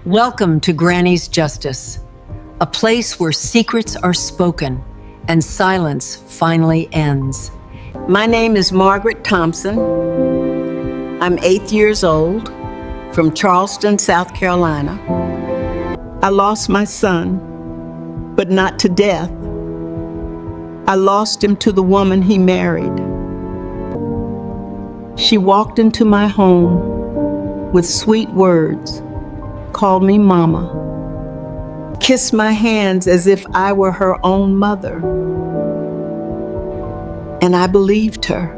Welcome to Granny's Justice, a place where secrets are spoken and silence finally ends. My name is Margaret Thompson. I'm 8 years old, from Charleston, South Carolina. I lost my son, but not to death. I lost him to the woman he married. She walked into my home with sweet words, called me Mama, kissed my hands as if I were her own mother. And I believed her.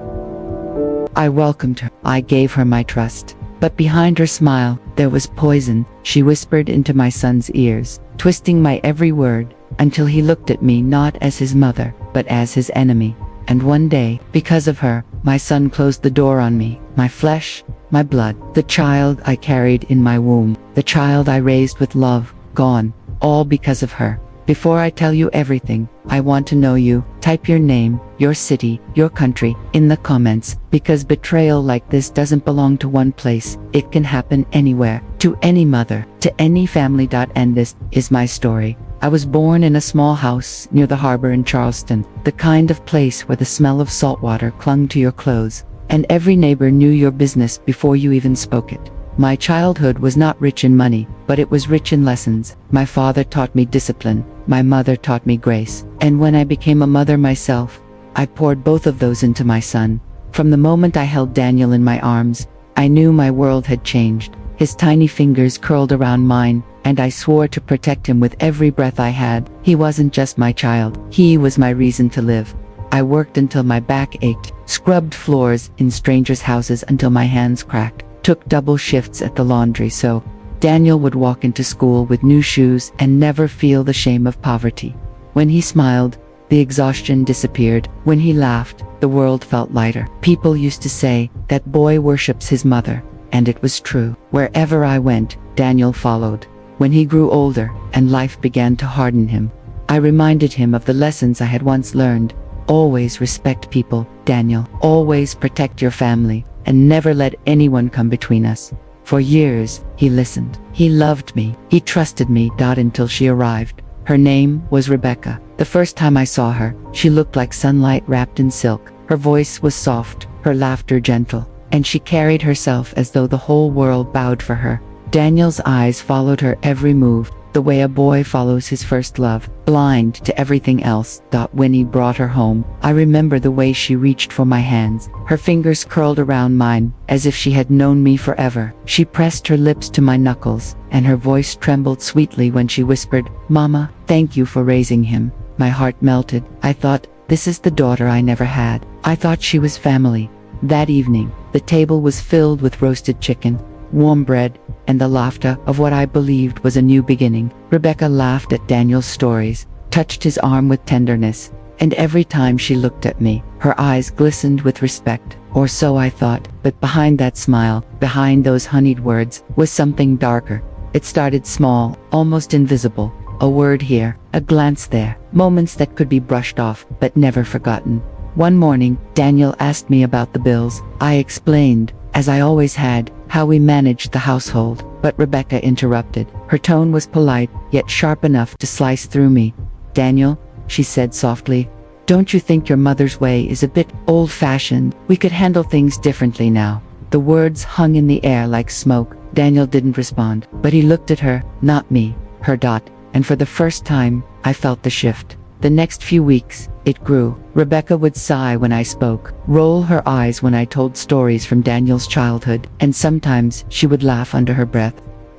I welcomed her. I gave her my trust. But behind her smile, there was poison. She whispered into my son's ears, twisting my every word, until he looked at me not as his mother, but as his enemy. And one day, because of her, my son closed the door on me, my flesh, my blood, the child I carried in my womb, the child I raised with love, gone, all because of her. Before I tell you everything, I want to know you. Type your name, your city, your country, in the comments, because betrayal like this doesn't belong to one place. It can happen anywhere, to any mother, to any family. And this is my story. I was born in a small house near the harbor in Charleston, the kind of place where the smell of salt water clung to your clothes, and every neighbor knew your business before you even spoke it. My childhood was not rich in money, but it was rich in lessons. My father taught me discipline, my mother taught me grace, and when I became a mother myself, I poured both of those into my son. From the moment I held Daniel in my arms, I knew my world had changed. His tiny fingers curled around mine, and I swore to protect him with every breath I had. He wasn't just my child, he was my reason to live. I worked until my back ached, scrubbed floors in strangers' houses until my hands cracked, took double shifts at the laundry so Daniel would walk into school with new shoes and never feel the shame of poverty. When he smiled, the exhaustion disappeared. When he laughed, the world felt lighter. People used to say, that boy worships his mother, and it was true. Wherever I went, Daniel followed. When he grew older and life began to harden him, I reminded him of the lessons I had once learned. Always respect people, Daniel. Always protect your family, and never let anyone come between us. For years, he listened. He loved me. He trusted me. Until she arrived. Her name was Rebecca. The first time I saw her, she looked like sunlight wrapped in silk. Her voice was soft, her laughter gentle, and she carried herself as though the whole world bowed for her. Daniel's eyes followed her every move, the way a boy follows his first love, blind to everything else. When he brought her home, I remember the way she reached for my hands, her fingers curled around mine, as if she had known me forever. She pressed her lips to my knuckles, and her voice trembled sweetly when she whispered, "Mama, thank you for raising him." My heart melted. I thought, this is the daughter I never had. I thought she was family. That evening, the table was filled with roasted chicken, warm bread, and the laughter of what I believed was a new beginning. Rebecca laughed at Daniel's stories, touched his arm with tenderness, and every time she looked at me, her eyes glistened with respect, or so I thought. But behind that smile, behind those honeyed words, was something darker. It started small, almost invisible. A word here, a glance there, moments that could be brushed off, but never forgotten. One morning, Daniel asked me about the bills. I explained, as I always had, how we managed the household, but Rebecca interrupted. Her tone was polite, yet sharp enough to slice through me. "Daniel," she said softly, "don't you think your mother's way is a bit old-fashioned? We could handle things differently now." The words hung in the air like smoke. Daniel didn't respond, but he looked at her, not me, her. And for the first time, I felt the shift. The next few weeks, it grew. Rebecca would sigh when I spoke, roll her eyes when I told stories from Daniel's childhood, and sometimes she would laugh under her breath.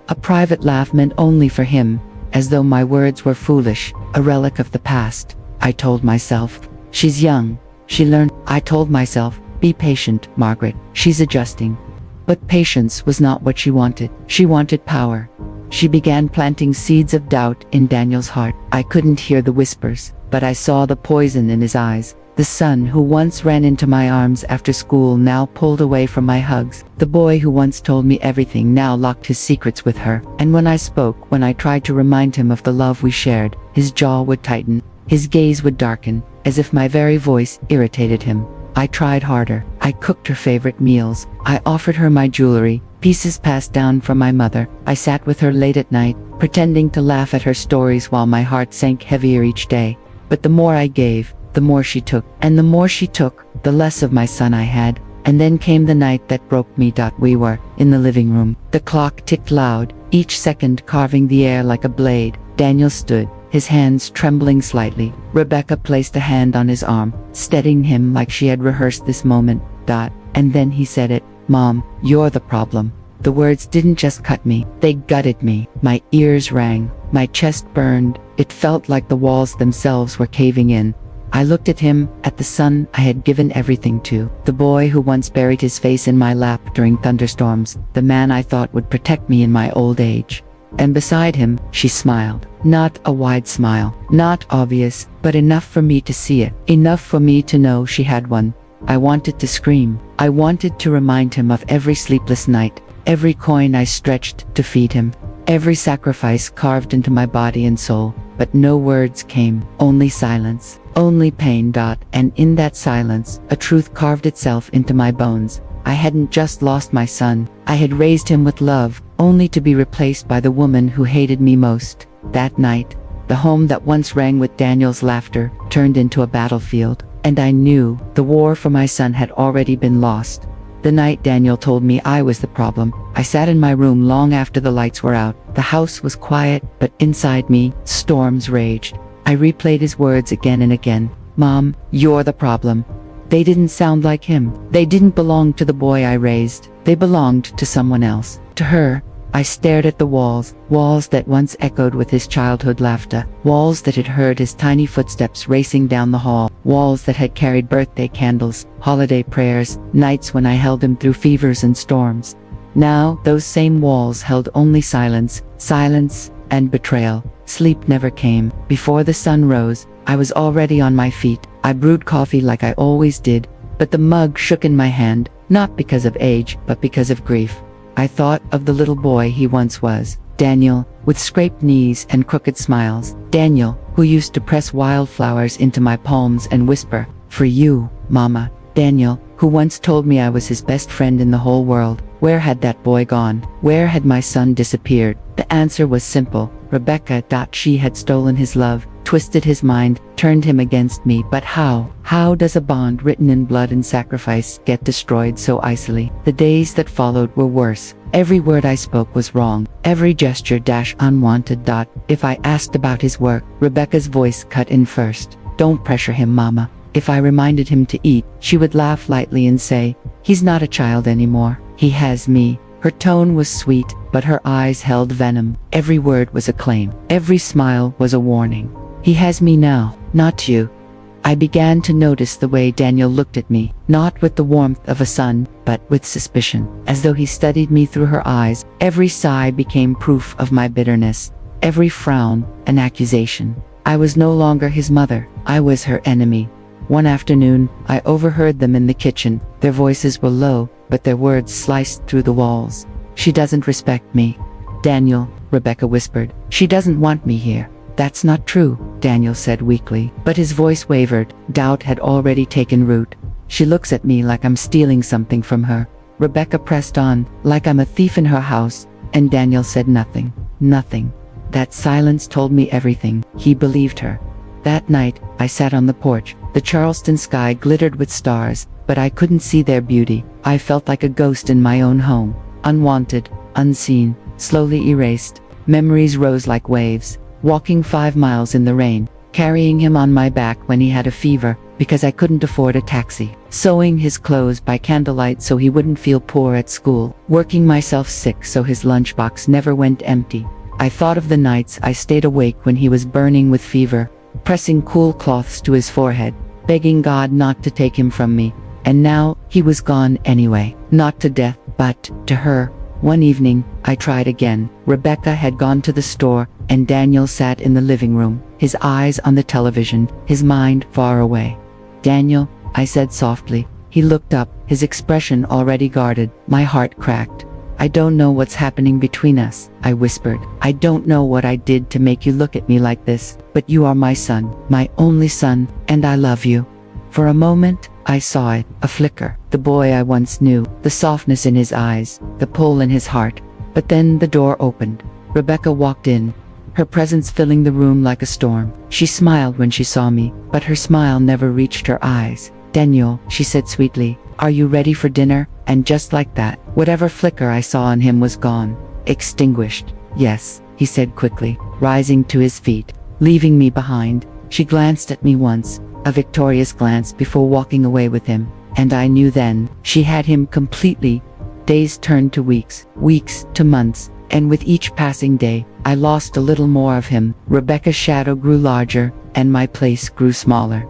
A private laugh meant only for him, as though my words were foolish, a relic of the past. I told myself, she's young, she learned. I told myself, be patient, Margaret, she's adjusting. But patience was not what she wanted. She wanted power. She began planting seeds of doubt in Daniel's heart. I couldn't hear the whispers, but I saw the poison in his eyes. The son who once ran into my arms after school now pulled away from my hugs. The boy who once told me everything now locked his secrets with her. And when I spoke, when I tried to remind him of the love we shared, his jaw would tighten, his gaze would darken, as if my very voice irritated him. I tried harder. I cooked her favorite meals. I offered her my jewelry, pieces passed down from my mother. I sat with her late at night, pretending to laugh at her stories while my heart sank heavier each day. But the more I gave, the more she took. And the more she took, the less of my son I had. And then came the night that broke me. We were in the living room. The clock ticked loud, each second carving the air like a blade. Daniel stood, his hands trembling slightly. Rebecca placed a hand on his arm, steadying him like she had rehearsed this moment. And then he said it. Mom, you're the problem. The words didn't just cut me, they gutted me. My ears rang, my chest burned. It felt like the walls themselves were caving in. I looked at him, at the son I had given everything to, the boy who once buried his face in my lap during thunderstorms, the man I thought would protect me in my old age. And beside him, she smiled. Not a wide smile, not obvious, but enough for me to see it, enough for me to know she had one. I wanted to scream. I wanted to remind him of every sleepless night, every coin I stretched to feed him, every sacrifice carved into my body and soul. But no words came, only silence, only pain. And in that silence, a truth carved itself into my bones. I hadn't just lost my son, I had raised him with love, only to be replaced by the woman who hated me most. That night, the home that once rang with Daniel's laughter turned into a battlefield. And I knew the war for my son had already been lost. The night Daniel told me I was the problem, I sat in my room long after the lights were out. The house was quiet, but inside me, storms raged. I replayed his words again and again. Mom, you're the problem. They didn't sound like him. They didn't belong to the boy I raised. They belonged to someone else. To her. I stared at the walls, walls that once echoed with his childhood laughter, walls that had heard his tiny footsteps racing down the hall, walls that had carried birthday candles, holiday prayers, nights when I held him through fevers and storms. Now, those same walls held only silence, silence and betrayal. Sleep never came. Before the sun rose, I was already on my feet. I brewed coffee like I always did, but the mug shook in my hand, not because of age, but because of grief. I thought of the little boy he once was, Daniel, with scraped knees and crooked smiles. Daniel, who used to press wildflowers into my palms and whisper, "For you, Mama." Daniel, who once told me I was his best friend in the whole world. Where had that boy gone? Where had my son disappeared? The answer was simple. Rebecca. She had stolen his love, twisted his mind, turned him against me. But how? How does a bond written in blood and sacrifice get destroyed so easily? The days that followed were worse. Every word I spoke was wrong. Every gesture unwanted. If I asked about his work, Rebecca's voice cut in first. Don't pressure him, Mama. If I reminded him to eat, she would laugh lightly and say, "He's not a child anymore. He has me." Her tone was sweet, but her eyes held venom. Every word was a claim. Every smile was a warning. "He has me now, not you." I began to notice the way Daniel looked at me, not with the warmth of a son, but with suspicion, as though he studied me through her eyes. Every sigh became proof of my bitterness. Every frown, an accusation. I was no longer his mother. I was her enemy. One afternoon, I overheard them in the kitchen. Their voices were low, but their words sliced through the walls. "She doesn't respect me." "Daniel," Rebecca whispered, "she doesn't want me here." "That's not true," Daniel said weakly, but his voice wavered. Doubt had already taken root. "She looks at me like I'm stealing something from her." Rebecca pressed on, "Like I'm a thief in her house," and Daniel said nothing. Nothing. That silence told me everything. He believed her. That night, I sat on the porch. The Charleston sky glittered with stars, but I couldn't see their beauty. I felt like a ghost in my own home. Unwanted, unseen, slowly erased. Memories rose like waves. Walking 5 miles in the rain, carrying him on my back when he had a fever, because I couldn't afford a taxi. Sewing his clothes by candlelight so he wouldn't feel poor at school. Working myself sick so his lunchbox never went empty. I thought of the nights I stayed awake when he was burning with fever, pressing cool cloths to his forehead, begging God not to take him from me. And now, he was gone anyway. Not to death, but to her. One evening, I tried again. Rebecca had gone to the store, and Daniel sat in the living room, his eyes on the television, his mind far away. "Daniel," I said softly. He looked up, his expression already guarded. My heart cracked. "I don't know what's happening between us," I whispered. "I don't know what I did to make you look at me like this, but you are my son, my only son, and I love you." For a moment, I saw it, a flicker, the boy I once knew, the softness in his eyes, the pull in his heart. But then the door opened. Rebecca walked in, her presence filling the room like a storm. She smiled when she saw me, but her smile never reached her eyes. "Daniel," she said sweetly, "are you ready for dinner?" And just like that, whatever flicker I saw in him was gone, extinguished. "Yes," he said quickly, rising to his feet, leaving me behind. She glanced at me once, a victorious glance before walking away with him, and I knew then she had him completely. Days turned to weeks, weeks to months, and with each passing day, I lost a little more of him. Rebecca's shadow grew larger, and my place grew smaller.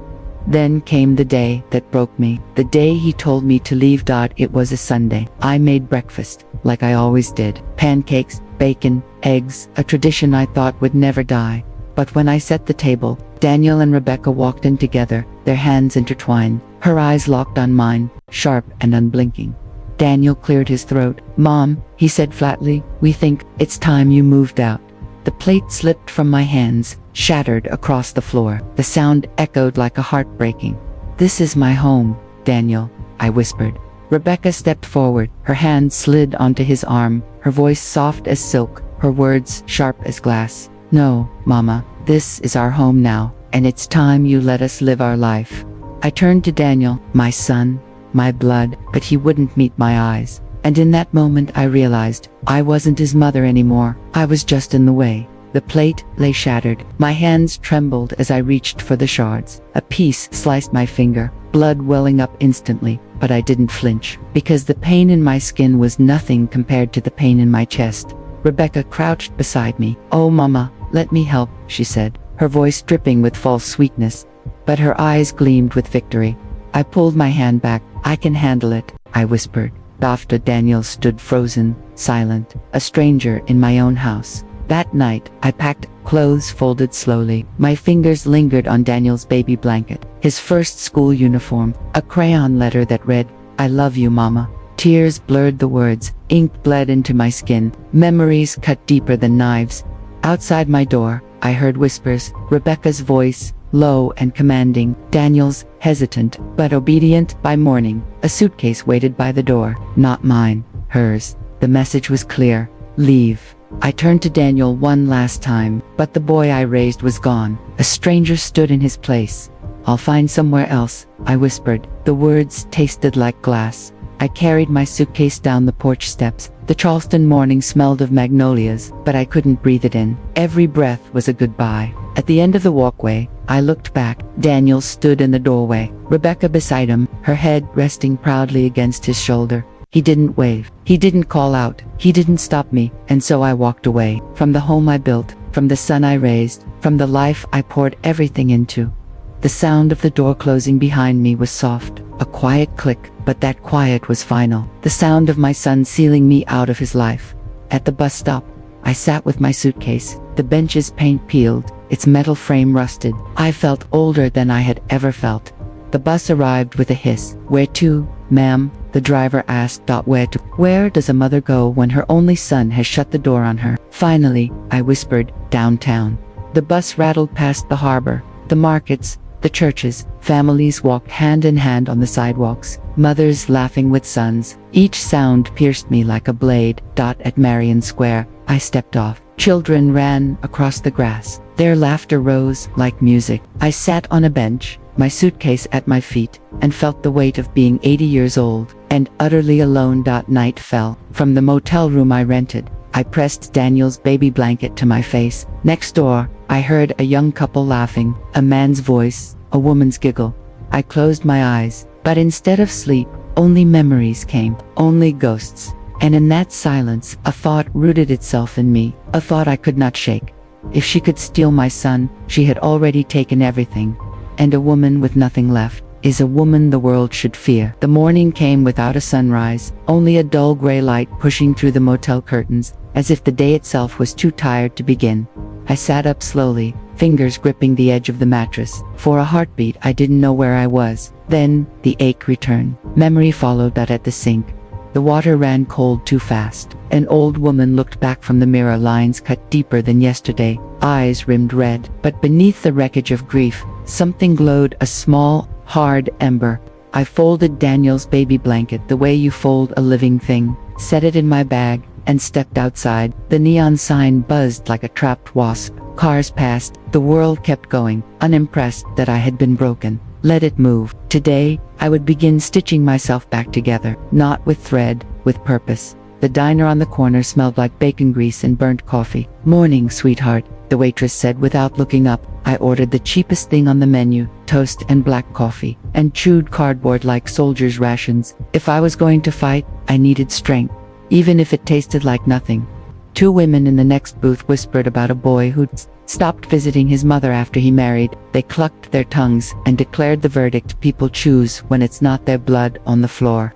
Then came the day that broke me, the day he told me to leave. It was a Sunday. I made breakfast, like I always did. Pancakes, bacon, eggs, a tradition I thought would never die. But when I set the table, Daniel and Rebecca walked in together, their hands intertwined, her eyes locked on mine, sharp and unblinking. Daniel cleared his throat. "Mom," he said flatly, "we think it's time you moved out." The plate slipped from my hands, shattered across the floor. The sound echoed like a heartbreaking. "This is my home, Daniel," I whispered. Rebecca stepped forward, her hand slid onto his arm, her voice soft as silk, her words sharp as glass. "No, Mama, this is our home now, and it's time you let us live our life." I turned to Daniel, my son, my blood, but he wouldn't meet my eyes. And in that moment I realized I wasn't his mother anymore. I was just in the way. The plate lay shattered. My hands trembled as I reached for the shards. A piece sliced my finger, blood welling up instantly, but I didn't flinch, because the pain in my skin was nothing compared to the pain in my chest. Rebecca crouched beside me. "Oh, Mama, let me help," she said, her voice dripping with false sweetness, but her eyes gleamed with victory. I pulled my hand back. "I can handle it," I whispered. After Daniel stood frozen, silent, a stranger in my own house. That night, I packed clothes folded slowly. My fingers lingered on Daniel's baby blanket, his first school uniform, a crayon letter that read, "I love you, Mama." Tears blurred the words, ink bled into my skin, memories cut deeper than knives. Outside my door, I heard whispers, Rebecca's voice, low and commanding, Daniel's, hesitant, but obedient. By morning, a suitcase waited by the door, not mine, hers. The message was clear, leave. I turned to Daniel one last time, but the boy I raised was gone. A stranger stood in his place. "I'll find somewhere else," I whispered. The words tasted like glass. I carried my suitcase down the porch steps. The Charleston morning smelled of magnolias, but I couldn't breathe it in. Every breath was a goodbye. At the end of the walkway, I looked back. Daniel stood in the doorway, Rebecca beside him, her head resting proudly against his shoulder. He didn't wave. He didn't call out. He didn't stop me. And so I walked away, from the home I built, from the son I raised, from the life I poured everything into. The sound of the door closing behind me was soft, a quiet click, but that quiet was final. The sound of my son sealing me out of his life. At the bus stop, I sat with my suitcase, the bench's paint peeled, its metal frame rusted. I felt older than I had ever felt. The bus arrived with a hiss. "Where to, ma'am?" the driver asked. "Where to? Where does a mother go when her only son has shut the door on her?" "Finally," I whispered, "downtown." The bus rattled past the harbor, the markets, the churches. Families walked hand in hand on the sidewalks, mothers laughing with sons. Each sound pierced me like a blade. At Marion Square, I stepped off. Children ran across the grass. Their laughter rose like music. I sat on a bench, my suitcase at my feet, and felt the weight of being 80 years old and utterly alone. Night fell. From the motel room I rented, I pressed Daniel's baby blanket to my face. Next door, I heard a young couple laughing, a man's voice, a woman's giggle. I closed my eyes, but instead of sleep, only memories came, only ghosts. And in that silence, a thought rooted itself in me, a thought I could not shake. If she could steal my son, she had already taken everything. And a woman with nothing left is a woman the world should fear. The morning came without a sunrise, only a dull gray light pushing through the motel curtains, as if the day itself was too tired to begin. I sat up slowly, fingers gripping the edge of the mattress. For a heartbeat, I didn't know where I was. Then, the ache returned. Memory followed that at the sink. The water ran cold too fast. An old woman looked back from the mirror, lines cut deeper than yesterday, eyes rimmed red. But beneath the wreckage of grief, something glowed, a small, hard ember. I folded Daniel's baby blanket the way you fold a living thing, set it in my bag, and stepped outside. The neon sign buzzed like a trapped wasp. Cars passed. The world kept going, unimpressed that I had been broken. Let it move. Today, I would begin stitching myself back together, not with thread, with purpose. The diner on the corner smelled like bacon grease and burnt coffee. "Morning, sweetheart," the waitress said without looking up. I ordered the cheapest thing on the menu, toast and black coffee, and chewed cardboard like soldiers' rations. If I was going to fight, I needed strength, even if it tasted like nothing. Two women in the next booth whispered about a boy who'd stopped visiting his mother after he married. They clucked their tongues and declared the verdict people choose when it's not their blood on the floor.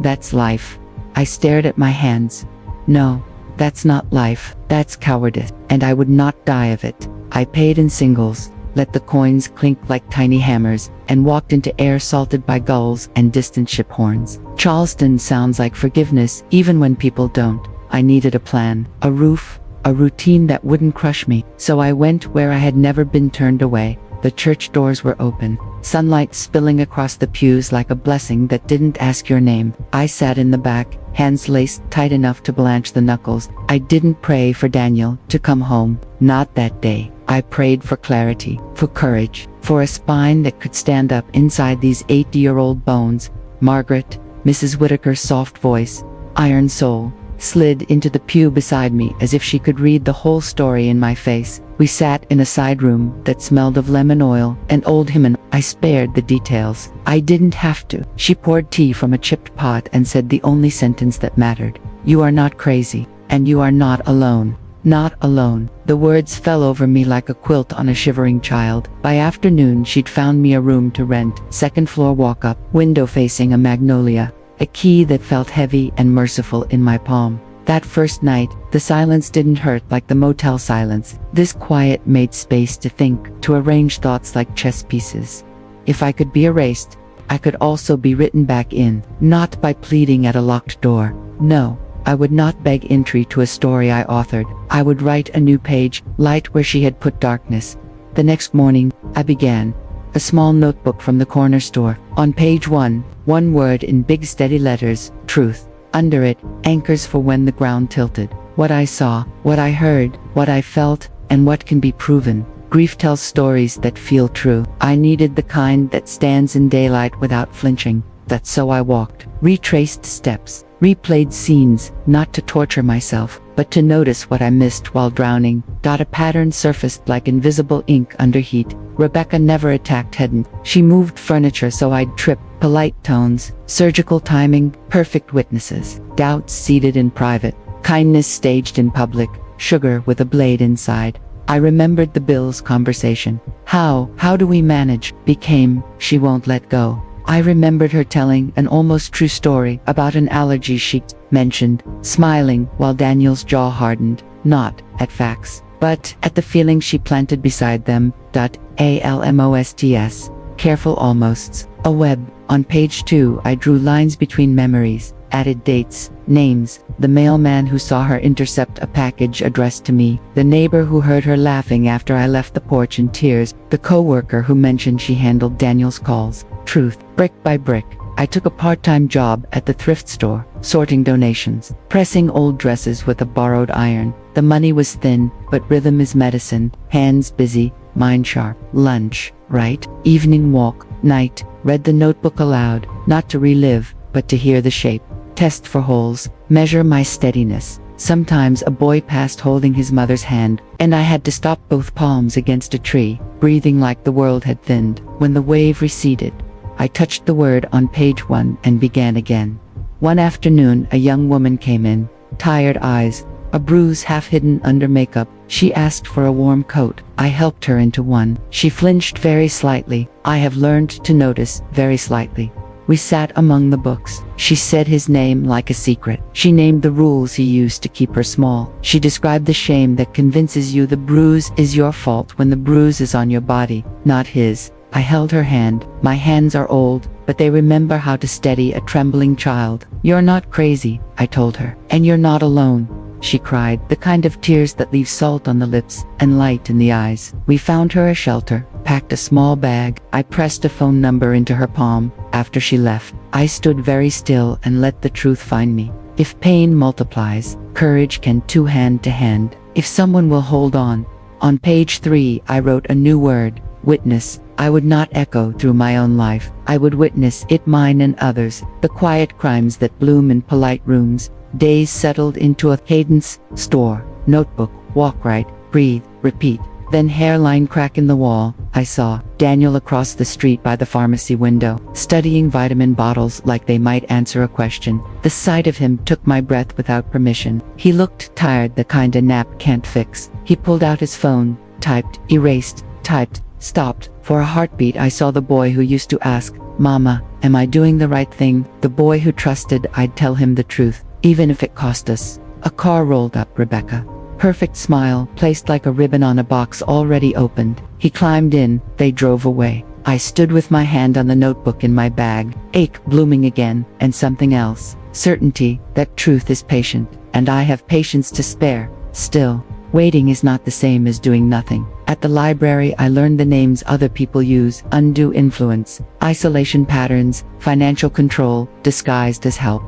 That's life. I stared at my hands. No, that's not life. That's cowardice, and I would not die of it. I paid in singles, let the coins clink like tiny hammers, and walked into air salted by gulls and distant ship horns. Charleston sounds like forgiveness even when people don't. I needed a plan, a roof, a routine that wouldn't crush me, so I went where I had never been turned away. The church doors were open, sunlight spilling across the pews like a blessing that didn't ask your name. I sat in the back, hands laced tight enough to blanch the knuckles. I didn't pray for Daniel to come home, not that day. I prayed for clarity, for courage, for a spine that could stand up inside these 80-year-old bones. Margaret, Mrs. Whitaker's soft voice, iron soul, slid into the pew beside me as if she could read the whole story in my face. We sat in a side room that smelled of lemon oil and old hymen. I spared the details. I didn't have to. She poured tea from a chipped pot and said the only sentence that mattered. "You are not crazy, and you are not alone." Not alone. The words fell over me like a quilt on a shivering child. By afternoon, she'd found me a room to rent, second floor walk-up, window facing a magnolia, a key that felt heavy and merciful in my palm. That first night, the silence didn't hurt like the motel silence. This quiet made space to think, to arrange thoughts like chess pieces. If I could be erased, I could also be written back in, not by pleading at a locked door. No, I would not beg entry to a story I authored. I would write a new page, light where she had put darkness. The next morning, I began. A small notebook from the corner store. On page 1, one word in big steady letters, truth. Under it, anchors for when the ground tilted. What I saw, what I heard, what I felt, and what can be proven. Grief tells stories that feel true. I needed the kind that stands in daylight without flinching. That's so I walked, retraced steps, replayed scenes, not to torture myself, but to notice what I missed while drowning. A pattern surfaced like invisible ink under heat. Rebecca never attacked Hedden. She moved furniture so I'd trip. Polite tones, surgical timing, perfect witnesses. Doubts seated in private, kindness staged in public, sugar with a blade inside. I remembered the Bill's conversation. How do we manage? Became, she won't let go. I remembered her telling an almost true story about an allergy she mentioned, smiling while Daniel's jaw hardened, not at facts, but at the feeling she planted beside them. Almosts, careful almosts, a web. On page 2, I drew lines between memories, added dates, names, the mailman who saw her intercept a package addressed to me, the neighbor who heard her laughing after I left the porch in tears, the co-worker who mentioned she handled Daniel's calls. Truth, brick by brick. I took a part-time job at the thrift store, sorting donations, pressing old dresses with a borrowed iron. The money was thin, but rhythm is medicine. Hands busy, mind sharp. Lunch, right? Evening walk, night. Read the notebook aloud, not to relive, but to hear the shape. Test for holes, measure my steadiness. Sometimes a boy passed holding his mother's hand, and I had to stop both palms against a tree, breathing like the world had thinned. When the wave receded, I touched the word on page 1 and began again. One afternoon, a young woman came in, tired eyes, a bruise half hidden under makeup. She asked for a warm coat. I helped her into one. She flinched very slightly. I have learned to notice very slightly. We sat among the books. She said his name like a secret. She named the rules he used to keep her small. She described the shame that convinces you the bruise is your fault when the bruise is on your body, not his. I held her hand. My hands are old, but they remember how to steady a trembling child. You're not crazy, I told her. And you're not alone, she cried, the kind of tears that leave salt on the lips and light in the eyes. We found her a shelter, packed a small bag. I pressed a phone number into her palm. After she left, I stood very still and let the truth find me. If pain multiplies, courage can too hand to hand. If someone will hold on. On page 3, I wrote a new word, witness. I would not echo through my own life. I would witness it, mine and others. The quiet crimes that bloom in polite rooms. Days settled into a cadence, store, notebook, walk right, breathe, repeat. Then hairline crack in the wall. I saw Daniel across the street by the pharmacy window, studying vitamin bottles like they might answer a question. The sight of him took my breath without permission. He looked tired, the kind a nap can't fix. He pulled out his phone, typed, erased, typed, stopped. For a heartbeat I saw the boy who used to ask, "Mama, am I doing the right thing?" The boy who trusted I'd tell him the truth, even if it cost us. A car rolled up, Rebecca. Perfect smile, placed like a ribbon on a box already opened. He climbed in, they drove away. I stood with my hand on the notebook in my bag, ache blooming again, and something else. Certainty that truth is patient, and I have patience to spare. Still, waiting is not the same as doing nothing. At the library I learned the names other people use: undue influence, isolation patterns, financial control, disguised as help.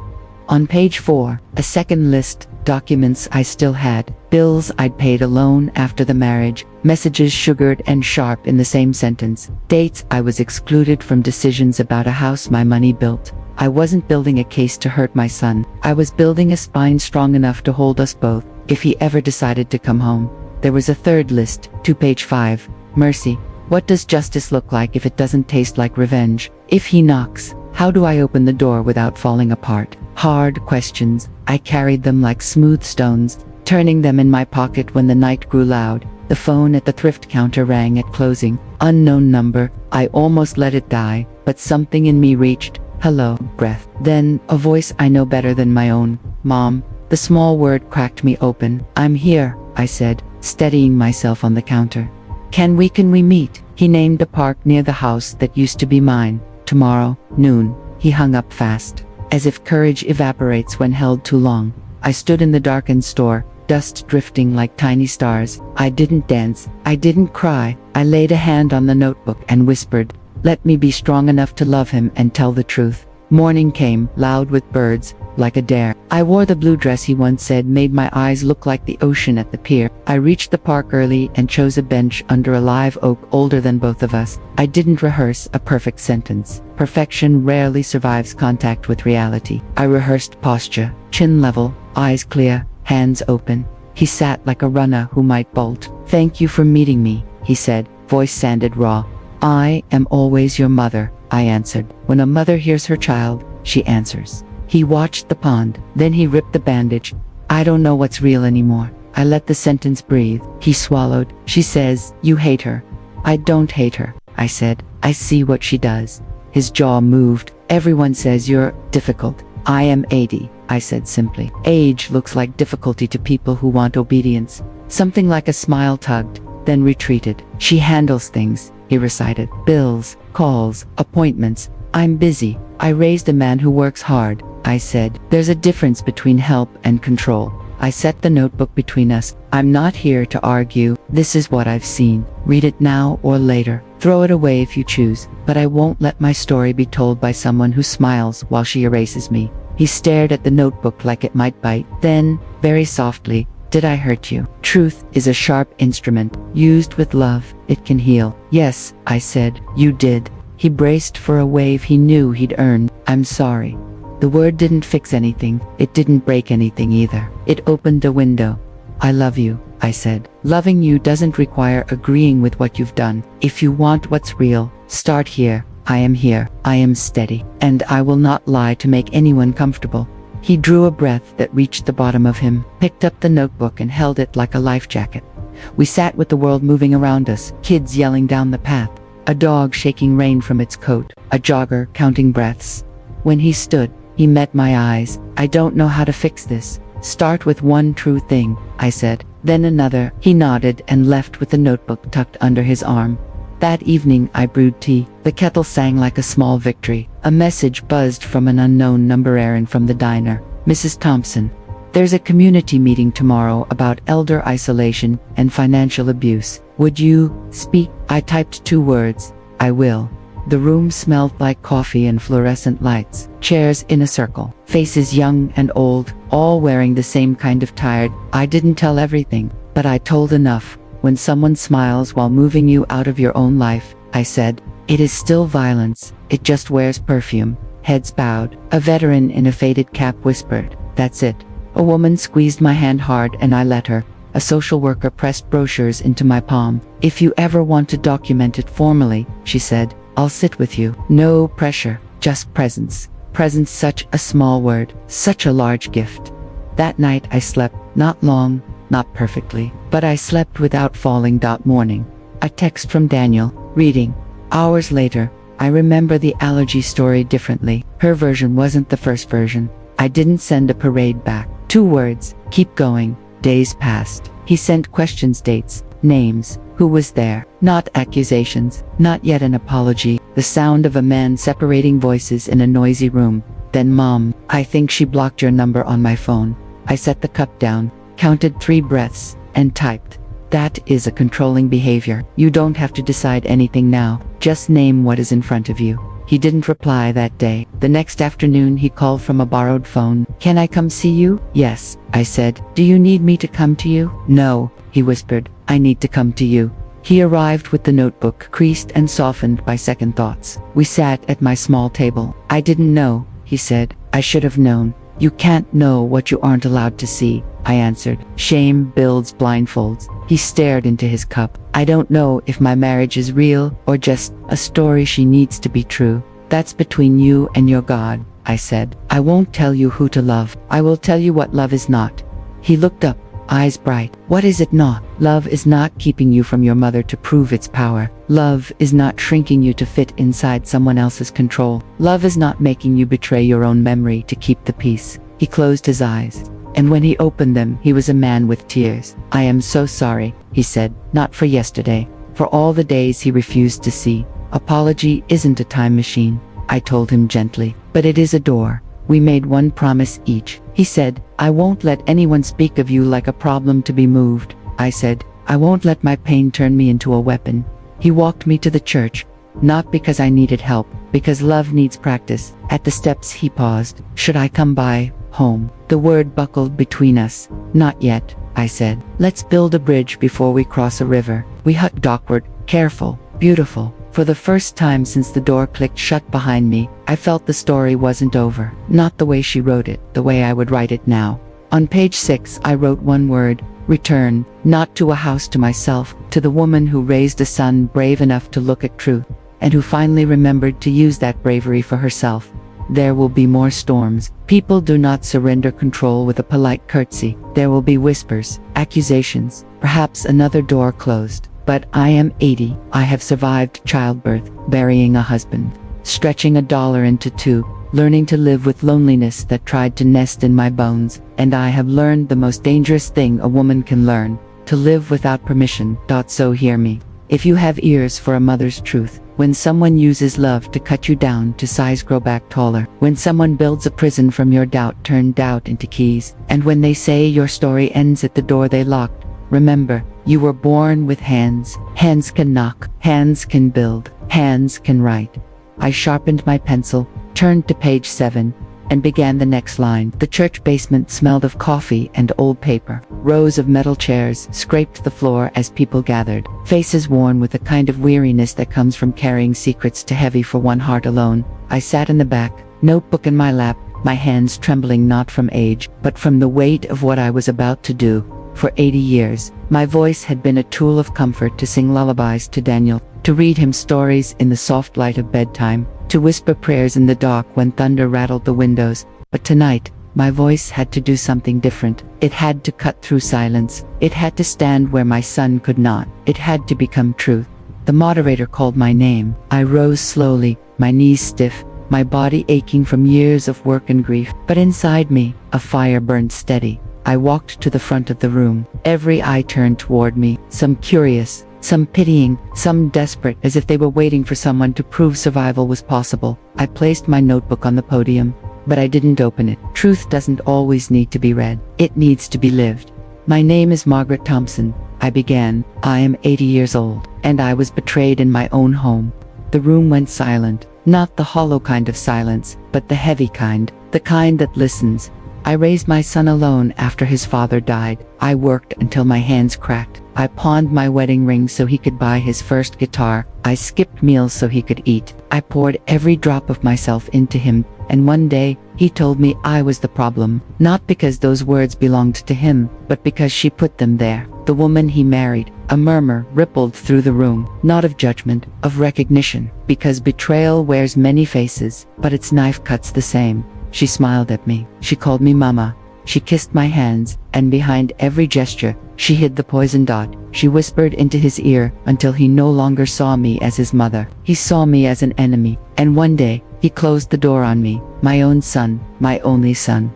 On page 4, a second list, documents I still had, bills I'd paid alone after the marriage, messages sugared and sharp in the same sentence, dates I was excluded from, decisions about a house my money built. I wasn't building a case to hurt my son. I was building a spine strong enough to hold us both, if he ever decided to come home. There was a third list, to page 5, mercy. What does justice look like if it doesn't taste like revenge? If he knocks, how do I open the door without falling apart? Hard questions. I carried them like smooth stones, turning them in my pocket when the night grew loud. The phone at the thrift counter rang at closing. Unknown number. I almost let it die, but something in me reached. Hello, breath. Then, a voice I know better than my own. Mom. The small word cracked me open. I'm here, I said, steadying myself on the counter. Can we meet? He named a park near the house that used to be mine. Tomorrow, noon. He hung up fast. As if courage evaporates when held too long. I stood in the darkened store, dust drifting like tiny stars. I didn't dance. I didn't cry. I laid a hand on the notebook and whispered, "Let me be strong enough to love him and tell the truth." Morning came, loud with birds, like a dare. I wore the blue dress he once said made my eyes look like the ocean at the pier. I reached the park early and chose a bench under a live oak older than both of us. I didn't rehearse a perfect sentence. Perfection rarely survives contact with reality. I rehearsed posture, chin level, eyes clear, hands open. He sat like a runner who might bolt. "Thank you for meeting me," he said, voice sanded raw. "I am always your mother," I answered. When a mother hears her child, she answers. He watched the pond, then he ripped the bandage. "I don't know what's real anymore." I let the sentence breathe. He swallowed. "She says, you hate her." "I don't hate her," I said. "I see what she does." His jaw moved. "Everyone says you're difficult." "I am 80, I said simply. Age looks like difficulty to people who want obedience. Something like a smile tugged, then retreated. "She handles things," he recited. "Bills, calls, appointments. I'm busy." "I raised a man who works hard," I said. "There's a difference between help and control." I set the notebook between us. "I'm not here to argue. This is what I've seen. Read it now or later. Throw it away if you choose, but I won't let my story be told by someone who smiles while she erases me." He stared at the notebook like it might bite. Then, very softly, "Did I hurt you? Truth is a sharp instrument. Used with love, it can heal." "Yes," I said, "you did." He braced for a wave he knew he'd earned. "I'm sorry." The word didn't fix anything. It didn't break anything either. It opened a window. "I love you," I said. "Loving you doesn't require agreeing with what you've done. If you want what's real, start here. I am here. I am steady. And I will not lie to make anyone comfortable." He drew a breath that reached the bottom of him, picked up the notebook and held it like a life jacket. We sat with the world moving around us, kids yelling down the path, a dog shaking rain from its coat, a jogger counting breaths. When he stood, he met my eyes. "I don't know how to fix this. Start with one true thing," I said. Then another. He nodded and left with the notebook tucked under his arm. That evening I brewed tea. The kettle sang like a small victory. A message buzzed from an unknown number errand from the diner. "Mrs. Thompson, there's a community meeting tomorrow about elder isolation and financial abuse. Would you speak?" I typed 2 words. "I will." The room smelled like coffee and fluorescent lights, chairs in a circle, faces young and old, all wearing the same kind of tired. I didn't tell everything, but I told enough. When someone smiles while moving you out of your own life, I said, it is still violence, it just wears perfume. Heads bowed. A veteran in a faded cap whispered, that's it. A woman squeezed my hand hard and I let her. A social worker pressed brochures into my palm. If you ever want to document it formally, she said, I'll sit with you. No pressure, just presence. Presence, such a small word, such a large gift. That night I slept, not long, not perfectly, but I slept without falling. Morning. A text from Daniel, reading. Hours later, I remember the allergy story differently. Her version wasn't the first version. I didn't send a parade back. 2 words, keep going. Days passed. He sent questions, dates, names, who was there. Not accusations, not yet an apology. The sound of a man separating voices in a noisy room. Then Mom, I think she blocked your number on my phone. I set the cup down, counted 3 breaths, and typed. That is a controlling behavior. You don't have to decide anything now. Just name what is in front of you. He didn't reply that day. The next afternoon he called from a borrowed phone. Can I come see you? Yes, I said. Do you need me to come to you? No, he whispered. I need to come to you. He arrived with the notebook, creased and softened by second thoughts. We sat at my small table. I didn't know, he said. I should have known. You can't know what you aren't allowed to see, I answered. Shame builds blindfolds. He stared into his cup. I don't know if my marriage is real or just a story she needs to be true. That's between you and your God, I said. I won't tell you who to love. I will tell you what love is not. He looked up, eyes bright. What is it not? Love is not keeping you from your mother to prove its power. Love is not shrinking you to fit inside someone else's control. Love is not making you betray your own memory to keep the peace. He closed his eyes, and when he opened them, he was a man with tears. I am so sorry, he said, not for yesterday, for all the days he refused to see. Apology isn't a time machine, I told him gently, but it is a door. We made one promise each. He said, I won't let anyone speak of you like a problem to be moved. I said, I won't let my pain turn me into a weapon. He walked me to the church, not because I needed help, because love needs practice. At the steps he paused. Should I come by? Home. The word buckled between us. Not yet, I said. Let's build a bridge before we cross a river. We hugged awkward, careful, beautiful. For the first time since the door clicked shut behind me, I felt the story wasn't over. Not the way she wrote it, the way I would write it now. On page 6, I wrote one word, return, not to a house, to myself, to the woman who raised a son brave enough to look at truth, and who finally remembered to use that bravery for herself. There will be more storms. People do not surrender control with a polite curtsy. There will be whispers, accusations, perhaps another door closed. But I am 80. I have survived childbirth, burying a husband, stretching $1 into 2, learning to live with loneliness that tried to nest in my bones, and I have learned the most dangerous thing a woman can learn, to live without permission. So hear me. If you have ears for a mother's truth, when someone uses love to cut you down to size grow back taller, when someone builds a prison from your doubt, turn doubt into keys, and when they say your story ends at the door they locked, remember, you were born with hands. Hands can knock, hands can build, hands can write. I sharpened my pencil, turned to page 7, and began the next line. The church basement smelled of coffee and old paper. Rows of metal chairs scraped the floor as people gathered, faces worn with the kind of weariness that comes from carrying secrets too heavy for one heart alone. I sat in the back, notebook in my lap, my hands trembling not from age, but from the weight of what I was about to do. For 80 years, my voice had been a tool of comfort, to sing lullabies to Daniel, to read him stories in the soft light of bedtime, to whisper prayers in the dark when thunder rattled the windows. But tonight, my voice had to do something different. It had to cut through silence. It had to stand where my son could not. It had to become truth. The moderator called my name. I rose slowly, my knees stiff, my body aching from years of work and grief. But inside me, a fire burned steady. I walked to the front of the room. Every eye turned toward me, some curious, some pitying, some desperate, as if they were waiting for someone to prove survival was possible. I placed my notebook on the podium, but I didn't open it. Truth doesn't always need to be read. It needs to be lived. My name is Margaret Thompson, I began. I am 80 years old, and I was betrayed in my own home. the room went silent. Not the hollow kind of silence, but the heavy kind, the kind that listens. I raised my son alone after his father died. I worked until my hands cracked. I pawned my wedding ring so he could buy his first guitar. I skipped meals so he could eat. I poured every drop of myself into him, and one day, he told me I was the problem. Not because those words belonged to him, but because she put them there. The woman he married. A murmur rippled through the room, not of judgment, of recognition. Because betrayal wears many faces, but its knife cuts the same. She smiled at me. She called me Mama. She kissed my hands, and behind every gesture, she hid the poison dot. She whispered into his ear until he no longer saw me as his mother. He saw me as an enemy, and one day, he closed the door on me, my own son, my only son.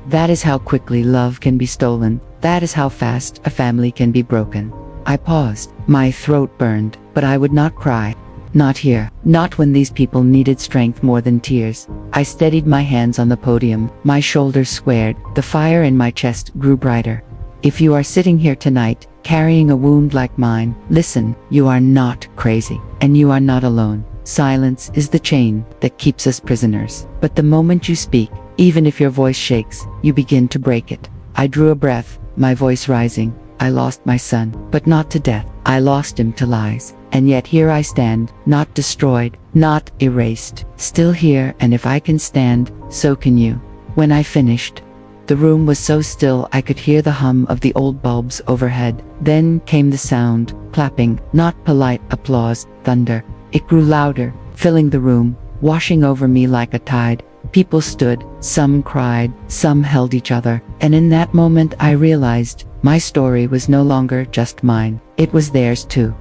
That is how quickly love can be stolen. That is how fast a family can be broken. I paused. My throat burned, but I would not cry. Not here. Not when these people needed strength more than tears. I steadied my hands on the podium. My shoulders squared. The fire in my chest grew brighter. If you are sitting here tonight, carrying a wound like mine, listen, you are not crazy. And you are not alone. Silence is the chain that keeps us prisoners. But the moment you speak, even if your voice shakes, you begin to break it. I drew a breath, my voice rising. I lost my son, but not to death. I lost him to lies. And yet here I stand, not destroyed, not erased. Still here, and if I can stand, so can you. When I finished, the room was so still I could hear the hum of the old bulbs overhead. Then came the sound, clapping, not polite applause, thunder. It grew louder, filling the room, washing over me like a tide. People stood, some cried, some held each other, and in that moment I realized my story was no longer just mine. It was theirs too.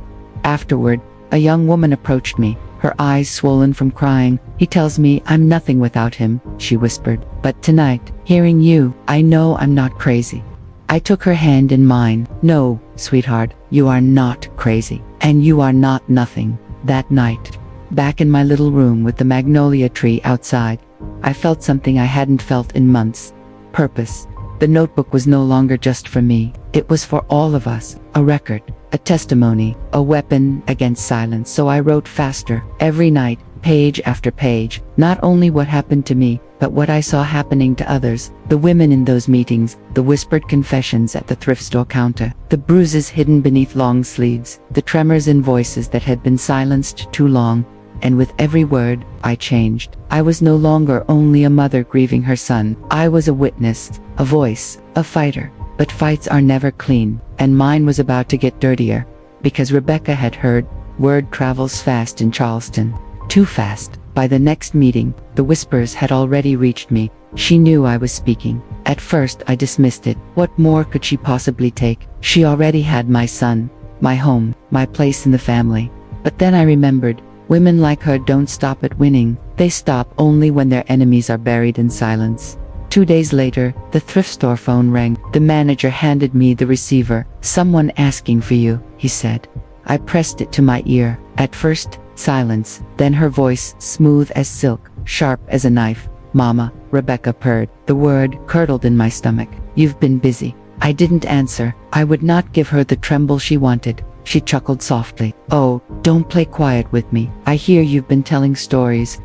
Afterward, a young woman approached me, her eyes swollen from crying. He tells me I'm nothing without him, she whispered. But tonight, hearing you, I know I'm not crazy. I took her hand in mine. No, sweetheart, you are not crazy. And you are not nothing. That night, back in my little room with the magnolia tree outside, I felt something I hadn't felt in months. Purpose. The notebook was no longer just for me. It was for all of us. A record, a testimony, a weapon against silence. So I wrote faster, every night, page after page. Not only what happened to me, but what I saw happening to others. The women in those meetings, the whispered confessions at the thrift store counter, the bruises hidden beneath long sleeves, the tremors in voices that had been silenced too long. And with every word, I changed. I was no longer only a mother grieving her son. I was a witness, a voice, a fighter. But fights are never clean, and mine was about to get dirtier. Because Rebecca had heard, word travels fast in Charleston. Too fast. By the next meeting, the whispers had already reached me. She knew I was speaking. At first I dismissed it. What more could she possibly take? She already had my son, my home, my place in the family. But then I remembered, women like her don't stop at winning. They stop only when their enemies are buried in silence. 2 days later, the thrift store phone rang. The manager handed me the receiver. Someone asking for you, he said. I pressed it to my ear. At first, silence. Then her voice, smooth as silk, sharp as a knife. Mama, Rebecca purred. The word curdled in my stomach. You've been busy. I didn't answer. I would not give her the tremble she wanted. She chuckled softly. Oh, don't play quiet with me. I hear you've been telling stories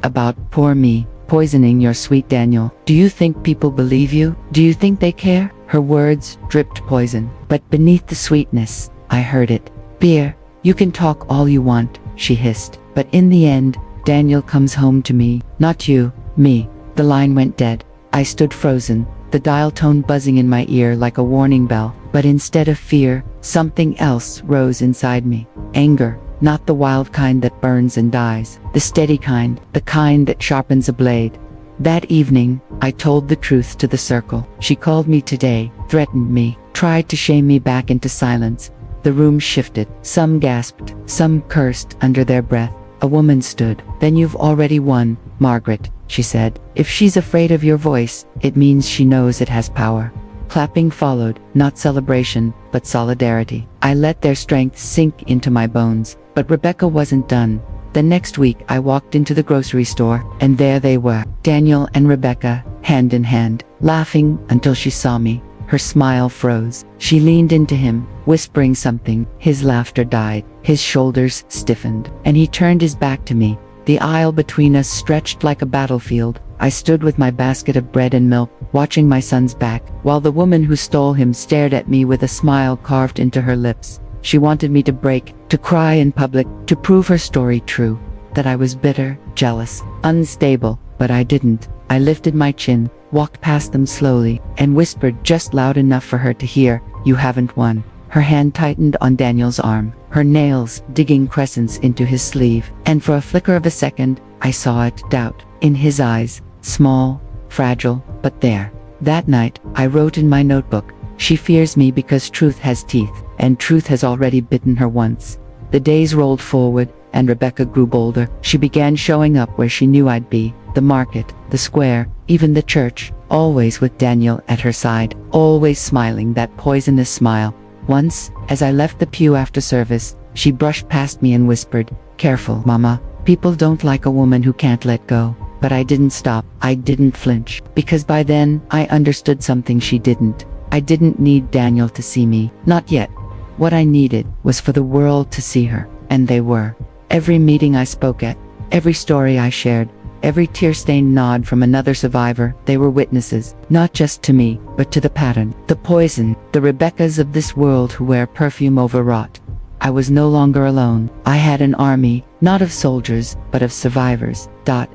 about poor me, poisoning your sweet Daniel. Do you think people believe you? Do you think they care? Her words dripped poison. But beneath the sweetness, I heard it. Beer, you can talk all you want, she hissed. But in the end, Daniel comes home to me. Not you, me. The line went dead. I stood frozen, the dial tone buzzing in my ear like a warning bell. But instead of fear, something else rose inside me. Anger, not the wild kind that burns and dies. The steady kind, the kind that sharpens a blade. That evening, I told the truth to the circle. She called me today, threatened me, tried to shame me back into silence. The room shifted. Some gasped, some cursed under their breath. A woman stood. Then you've already won, Margaret, she said. If she's afraid of your voice, it means she knows it has power. Clapping followed, not celebration, but solidarity. I let their strength sink into my bones. But Rebecca wasn't done. The next week I walked into the grocery store, and there they were, Daniel and Rebecca, hand in hand, laughing until she saw me. Her smile froze. She leaned into him, whispering something. His laughter died. His shoulders stiffened, and he turned his back to me. The aisle between us stretched like a battlefield. I stood with my basket of bread and milk, watching my son's back, while the woman who stole him stared at me with a smile carved into her lips. She wanted me to break, to cry in public, to prove her story true. That I was bitter, jealous, unstable, but I didn't. I lifted my chin, walked past them slowly, and whispered just loud enough for her to hear, "You haven't won." Her hand tightened on Daniel's arm, her nails digging crescents into his sleeve, and for a flicker of a second, I saw it, doubt, in his eyes, small, fragile, but there. That night, I wrote in my notebook, "She fears me because truth has teeth, and truth has already bitten her once." The days rolled forward, and Rebecca grew bolder. She began showing up where she knew I'd be, the market, the square, even the church, always with Daniel at her side, always smiling that poisonous smile. Once, as I left the pew after service, she brushed past me and whispered, "Careful, Mama. People don't like a woman who can't let go." But I didn't stop. I didn't flinch, because by then, I understood something she didn't. I didn't need Daniel to see me, not yet. What I needed was for the world to see her, and they were. Every meeting I spoke at, every story I shared, every tear-stained nod from another survivor, they were witnesses, not just to me, but to the pattern, the poison, the Rebeccas of this world who wear perfume overwrought. I was no longer alone. I had an army, not of soldiers, but of survivors.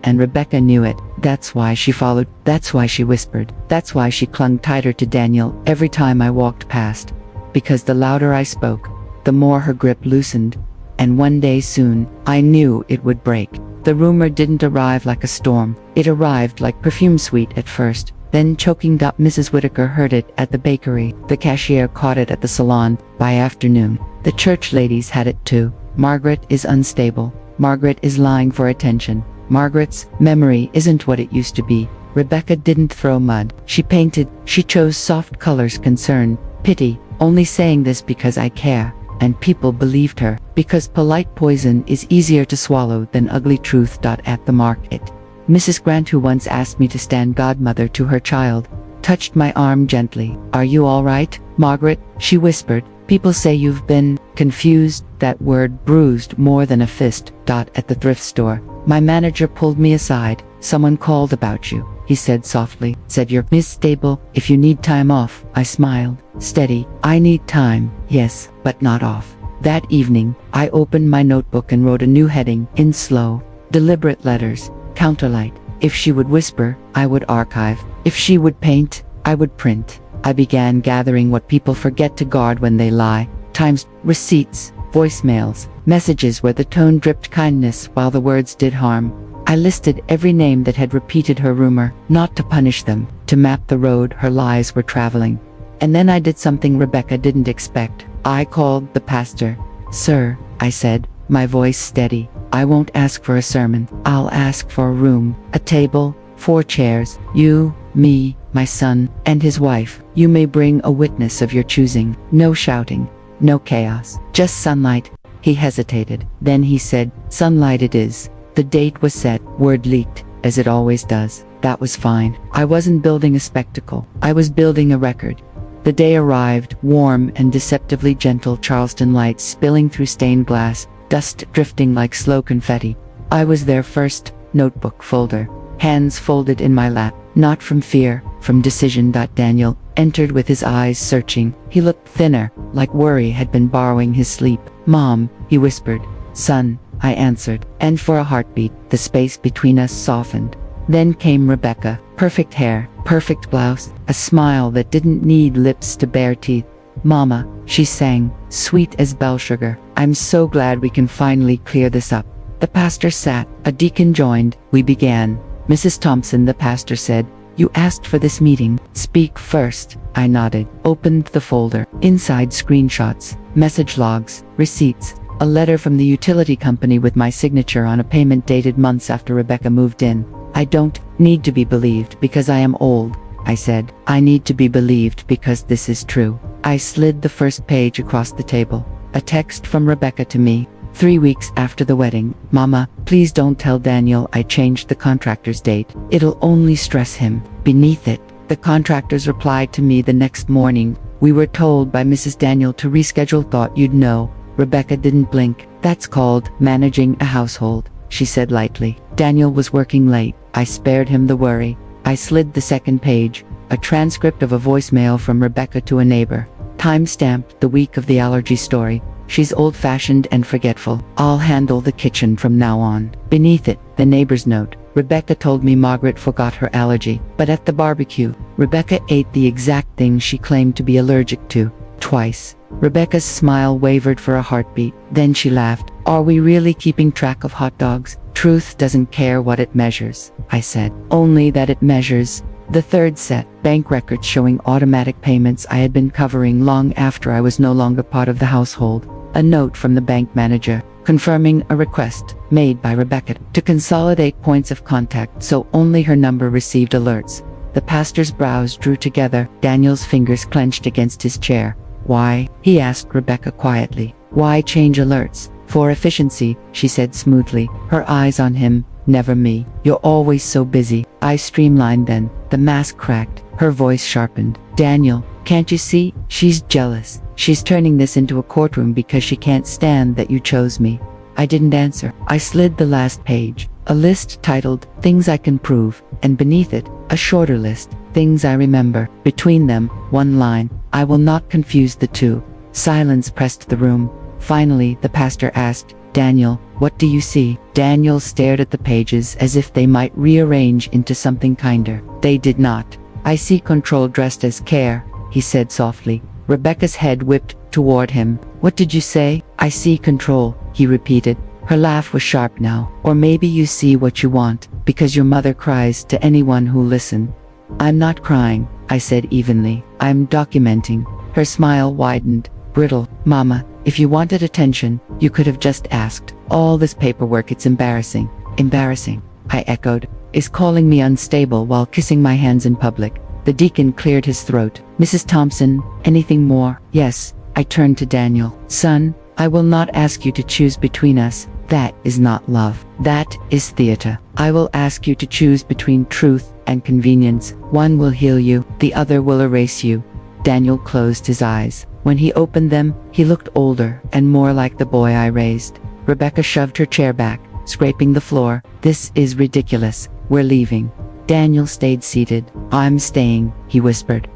And Rebecca knew it. That's why she followed. That's why she whispered. That's why she clung tighter to Daniel every time I walked past. Because the louder I spoke, the more her grip loosened. And one day soon, I knew it would break. The rumor didn't arrive like a storm. It arrived like perfume sweet at first, then choking up. Mrs. Whitaker heard it at the bakery. The cashier caught it at the salon. By afternoon, the church ladies had it too. Margaret is unstable. Margaret is lying for attention. Margaret's memory isn't what it used to be. Rebecca didn't throw mud. She painted. She chose soft colors, concern, pity, only saying this because I care. And people believed her, because polite poison is easier to swallow than ugly truth. At the market, Mrs. Grant, who once asked me to stand godmother to her child, touched my arm gently. "Are you all right, Margaret?" she whispered. "People say you've been confused." That word bruised more than a fist. At the thrift store, my manager pulled me aside. "Someone called about you," he said softly. "Said you're Miss Stable, if you need time off." I smiled. Steady. "I need time, yes, but not off." That evening, I opened my notebook and wrote a new heading, in slow, deliberate letters. Counterlight. If she would whisper, I would archive. If she would paint, I would print. I began gathering what people forget to guard when they lie. Times, receipts, voicemails, messages where the tone dripped kindness while the words did harm. I listed every name that had repeated her rumor, not to punish them, to map the road her lies were traveling. And then I did something Rebecca didn't expect. I called the pastor. "Sir," I said, my voice steady, "I won't ask for a sermon. I'll ask for a room, a table, 4 chairs, you, me, my son, and his wife. You may bring a witness of your choosing. No shouting, no chaos, just sunlight." He hesitated. Then he said, "Sunlight it is." The date was set, word leaked, as it always does. That was fine. I wasn't building a spectacle. I was building a record. The day arrived, warm and deceptively gentle. Charleston lights spilling through stained glass, dust drifting like slow confetti. I was there first, notebook folder, hands folded in my lap, not from fear, from decision. Daniel entered with his eyes searching. He looked thinner, like worry had been borrowing his sleep. "Mom," he whispered. "Son," I answered, and for a heartbeat, the space between us softened. Then came Rebecca, perfect hair, perfect blouse, a smile that didn't need lips to bare teeth. "Mama," she sang, sweet as bell sugar, "I'm so glad we can finally clear this up." The pastor sat, a deacon joined, we began. "Mrs. Thompson," the pastor said, "you asked for this meeting. Speak first." I nodded, opened the folder. Inside, screenshots, message logs, receipts, a letter from the utility company with my signature on a payment dated months after Rebecca moved in. "I don't need to be believed because I am old," I said. "I need to be believed because this is true." I slid the first page across the table. A text from Rebecca to me. 3 weeks after the wedding. "Mama, please don't tell Daniel I changed the contractor's date. It'll only stress him." Beneath it, The contractors replied to me the next morning. We were told by Mrs. Daniel to reschedule. Thought you'd know. Rebecca didn't blink. That's called managing a household, she said lightly. Daniel was working late. I spared him the worry. I slid the second page, a transcript of a voicemail from Rebecca to a neighbor. Time-stamped the week of the allergy story. She's old-fashioned and forgetful. I'll handle the kitchen from now on. Beneath it, the neighbor's note. Rebecca told me Margaret forgot her allergy, but at the barbecue, Rebecca ate the exact thing she claimed to be allergic to, twice. Rebecca's smile wavered for a heartbeat, then she laughed. Are we really keeping track of hot dogs? Truth doesn't care what it measures, I said. Only that it measures. The third set, bank records showing automatic payments I had been covering long after I was no longer part of the household. A note from the bank manager, confirming a request made by Rebecca to consolidate points of contact so only her number received alerts. The pastor's brows drew together, Daniel's fingers clenched against his chair. Why? He asked Rebecca quietly. Why change alerts? For efficiency, she said smoothly, her eyes on him. Never me. You're always so busy. I streamlined then. The mask cracked. Her voice sharpened. Daniel, can't you see? She's jealous. She's turning this into a courtroom because she can't stand that you chose me. I didn't answer. I slid the last page. A list titled, Things I Can Prove, and beneath it, a shorter list, Things I Remember. Between them, one line, I will not confuse the two. Silence pressed the room. Finally, the pastor asked, Daniel, what do you see? Daniel stared at the pages as if they might rearrange into something kinder. They did not. I see control dressed as care, he said softly. Rebecca's head whipped toward him. What did you say? I see control, he repeated. Her laugh was sharp now. Or maybe you see what you want, because your mother cries to anyone who listens. I'm not crying, I said evenly. I'm documenting. Her smile widened, brittle. Mama, if you wanted attention, you could have just asked. All this paperwork, it's embarrassing. Embarrassing, I echoed. Is calling me unstable while kissing my hands in public. The deacon cleared his throat. Mrs. Thompson, anything more? Yes, I turned to Daniel. Son, I will not ask you to choose between us. That is not love. That is theater. I will ask you to choose between truth and convenience. One will heal you, the other will erase you. Daniel closed his eyes. When he opened them, he looked older and more like the boy I raised. Rebecca shoved her chair back, scraping the floor. This is ridiculous. We're leaving. Daniel stayed seated. I'm staying, he whispered.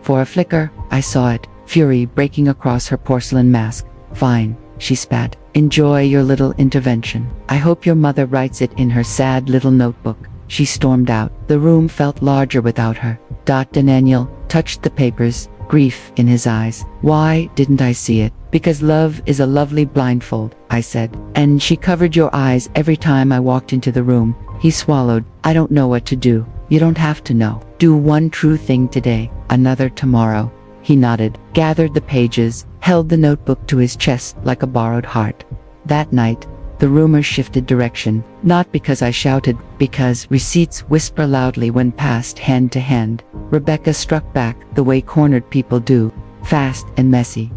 For a flicker, I saw it, fury breaking across her porcelain mask. Fine, she spat. Enjoy your little intervention. I hope your mother writes it in her sad little notebook. She stormed out. The room felt larger without her. Daniel touched the papers, grief in his eyes. Why didn't I see it? Because love is a lovely blindfold, I said. And she covered your eyes every time I walked into the room. He swallowed. I don't know what to do. You don't have to know. Do one true thing today, another tomorrow. He nodded, gathered the pages, held the notebook to his chest like a borrowed heart. That night, the rumors shifted direction, not because I shouted, because receipts whisper loudly when passed hand to hand. Rebecca struck back the way cornered people do, fast and messy.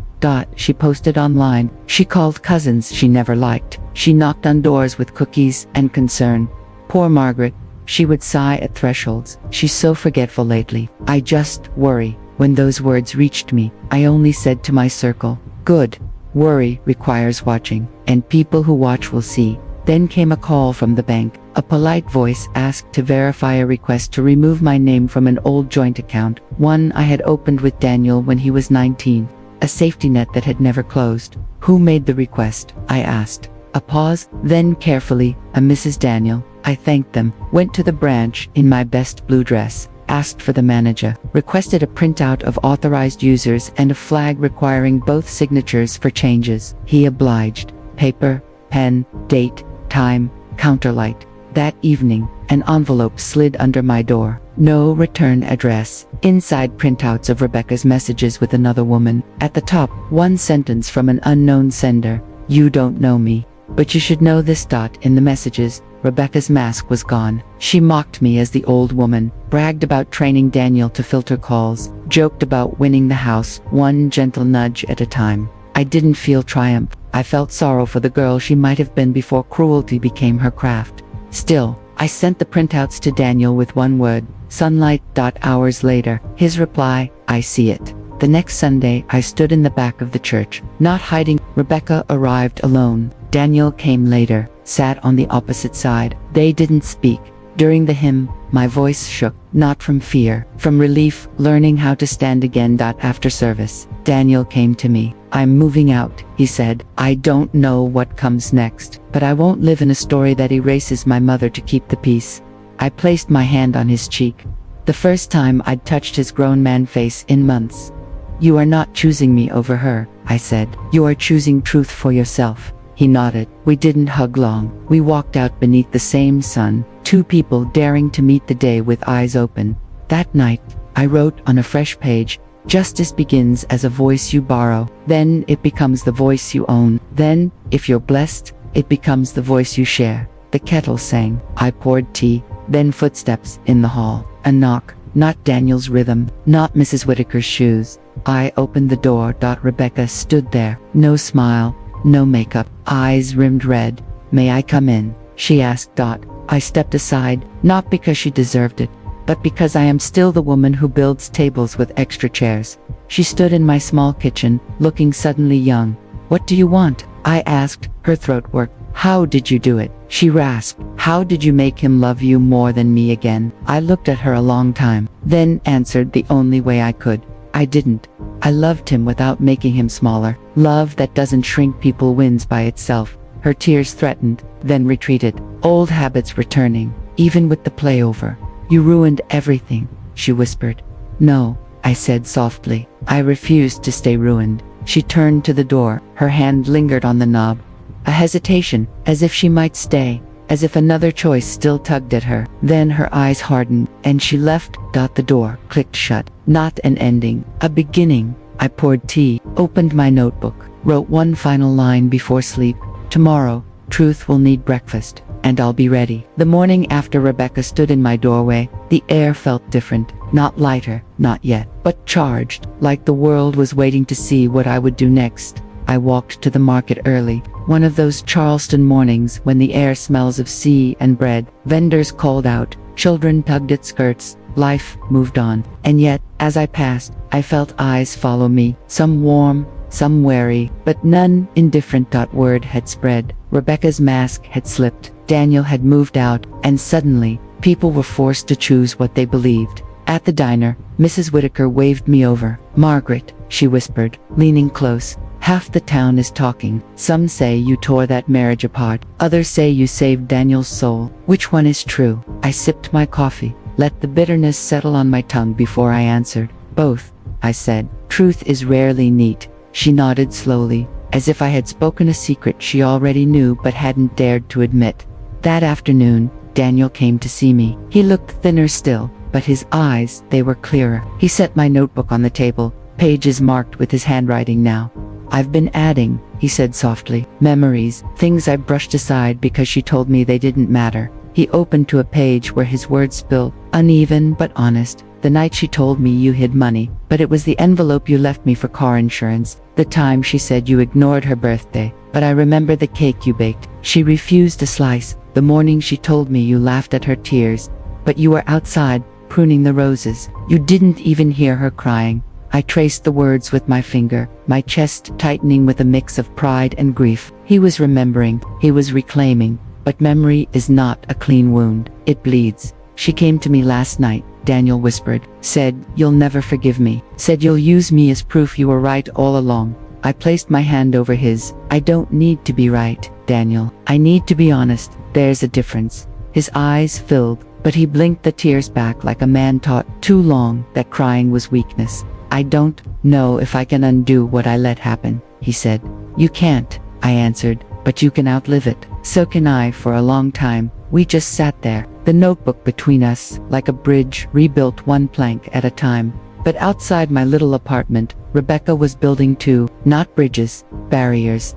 She posted online. She called cousins she never liked. She knocked on doors with cookies and concern. Poor Margaret, she would sigh at thresholds. She's so forgetful lately. I just worry. When those words reached me, I only said to my circle, good. Worry requires watching, and people who watch will see. Then came a call from the bank. A polite voice asked to verify a request to remove my name from an old joint account, one I had opened with Daniel when he was 19. A safety net that had never closed. Who made the request? I asked. A pause, then carefully, a Mrs. Daniel. I thanked them, went to the branch in my best blue dress, asked for the manager, requested a printout of authorized users and a flag requiring both signatures for changes. He obliged. Paper, pen, date, time, counterlight. That evening, an envelope slid under my door. No return address. Inside, printouts of Rebecca's messages with another woman. At the top, one sentence from an unknown sender. You don't know me, but you should know this. In the messages, Rebecca's mask was gone. She mocked me as the old woman, bragged about training Daniel to filter calls, joked about winning the house, one gentle nudge at a time. I didn't feel triumph. I felt sorrow for the girl she might have been before cruelty became her craft. Still, I sent the printouts to Daniel with one word, sunlight. Hours later, his reply, I see it. The next Sunday, I stood in the back of the church, not hiding. Rebecca arrived alone. Daniel came later, sat on the opposite side. They didn't speak. During the hymn, my voice shook, not from fear, from relief, learning how to stand again. After service, Daniel came to me. I'm moving out, he said. I don't know what comes next, but I won't live in a story that erases my mother to keep the peace. I placed my hand on his cheek. The first time I'd touched his grown man face in months. You are not choosing me over her, I said. You are choosing truth for yourself. He nodded. We didn't hug long. We walked out beneath the same sun, two people daring to meet the day with eyes open. That night, I wrote on a fresh page, justice begins as a voice you borrow, then it becomes the voice you own. Then, if you're blessed, it becomes the voice you share. The kettle sang. I poured tea, then footsteps in the hall. A knock, not Daniel's rhythm, not Mrs. Whitaker's shoes. I opened the door. Rebecca stood there, no smile, no makeup, eyes rimmed red. May I come in? She asked. I stepped aside, not because she deserved it, but because I am still the woman who builds tables with extra chairs. She stood in my small kitchen, looking suddenly young. What do you want? I asked, her throat worked. How did you do it? She rasped. How did you make him love you more than me again? I looked at her a long time, then answered the only way I could. I didn't. I loved him without making him smaller. Love that doesn't shrink people wins by itself. Her tears threatened, then retreated. Old habits returning, even with the play over. You ruined everything, she whispered. No, I said softly. I refused to stay ruined. She turned to the door. Her hand lingered on the knob. A hesitation, as if she might stay, as if another choice still tugged at her. Then her eyes hardened, and she left. The door clicked shut. Not an ending, a beginning. I poured tea, opened my notebook, wrote one final line before sleep. Tomorrow, truth will need breakfast, and I'll be ready. The morning after Rebecca stood in my doorway, the air felt different. Not lighter, not yet, but charged, like the world was waiting to see what I would do next. I walked to the market early, one of those Charleston mornings when the air smells of sea and bread. Vendors called out, children tugged at skirts, life moved on. And yet, as I passed, I felt eyes follow me, some warm, some wary, but none indifferent. Word had spread. Rebecca's mask had slipped. Daniel had moved out, and suddenly, people were forced to choose what they believed. At the diner, Mrs. Whitaker waved me over. Margaret, she whispered, leaning close. Half the town is talking. Some say you tore that marriage apart. Others say you saved Daniel's soul. Which one is true? I sipped my coffee, let the bitterness settle on my tongue before I answered. Both, I said. Truth is rarely neat. She nodded slowly, as if I had spoken a secret she already knew but hadn't dared to admit. That afternoon, Daniel came to see me. He looked thinner still, but his eyes, they were clearer. He set my notebook on the table, pages marked with his handwriting now. I've been adding, he said softly, memories, things I brushed aside because she told me they didn't matter. He opened to a page where his words spilled, uneven but honest. The night she told me you hid money, but it was the envelope you left me for car insurance. The time she said you ignored her birthday, but I remember the cake you baked. She refused a slice. The morning she told me you laughed at her tears, but you were outside, pruning the roses. You didn't even hear her crying. I traced the words with my finger, my chest tightening with a mix of pride and grief. He was remembering, he was reclaiming, but memory is not a clean wound. It bleeds. She came to me last night, Daniel whispered, said, you'll never forgive me, said you'll use me as proof you were right all along. I placed my hand over his. I don't need to be right, Daniel. I need to be honest. There's a difference. His eyes filled, but he blinked the tears back like a man taught too long that crying was weakness. I don't know if I can undo what I let happen, he said. You can't, I answered, but you can outlive it. So can I. For a long time, we just sat there, the notebook between us, like a bridge rebuilt one plank at a time. But outside my little apartment, Rebecca was building too, not bridges, barriers.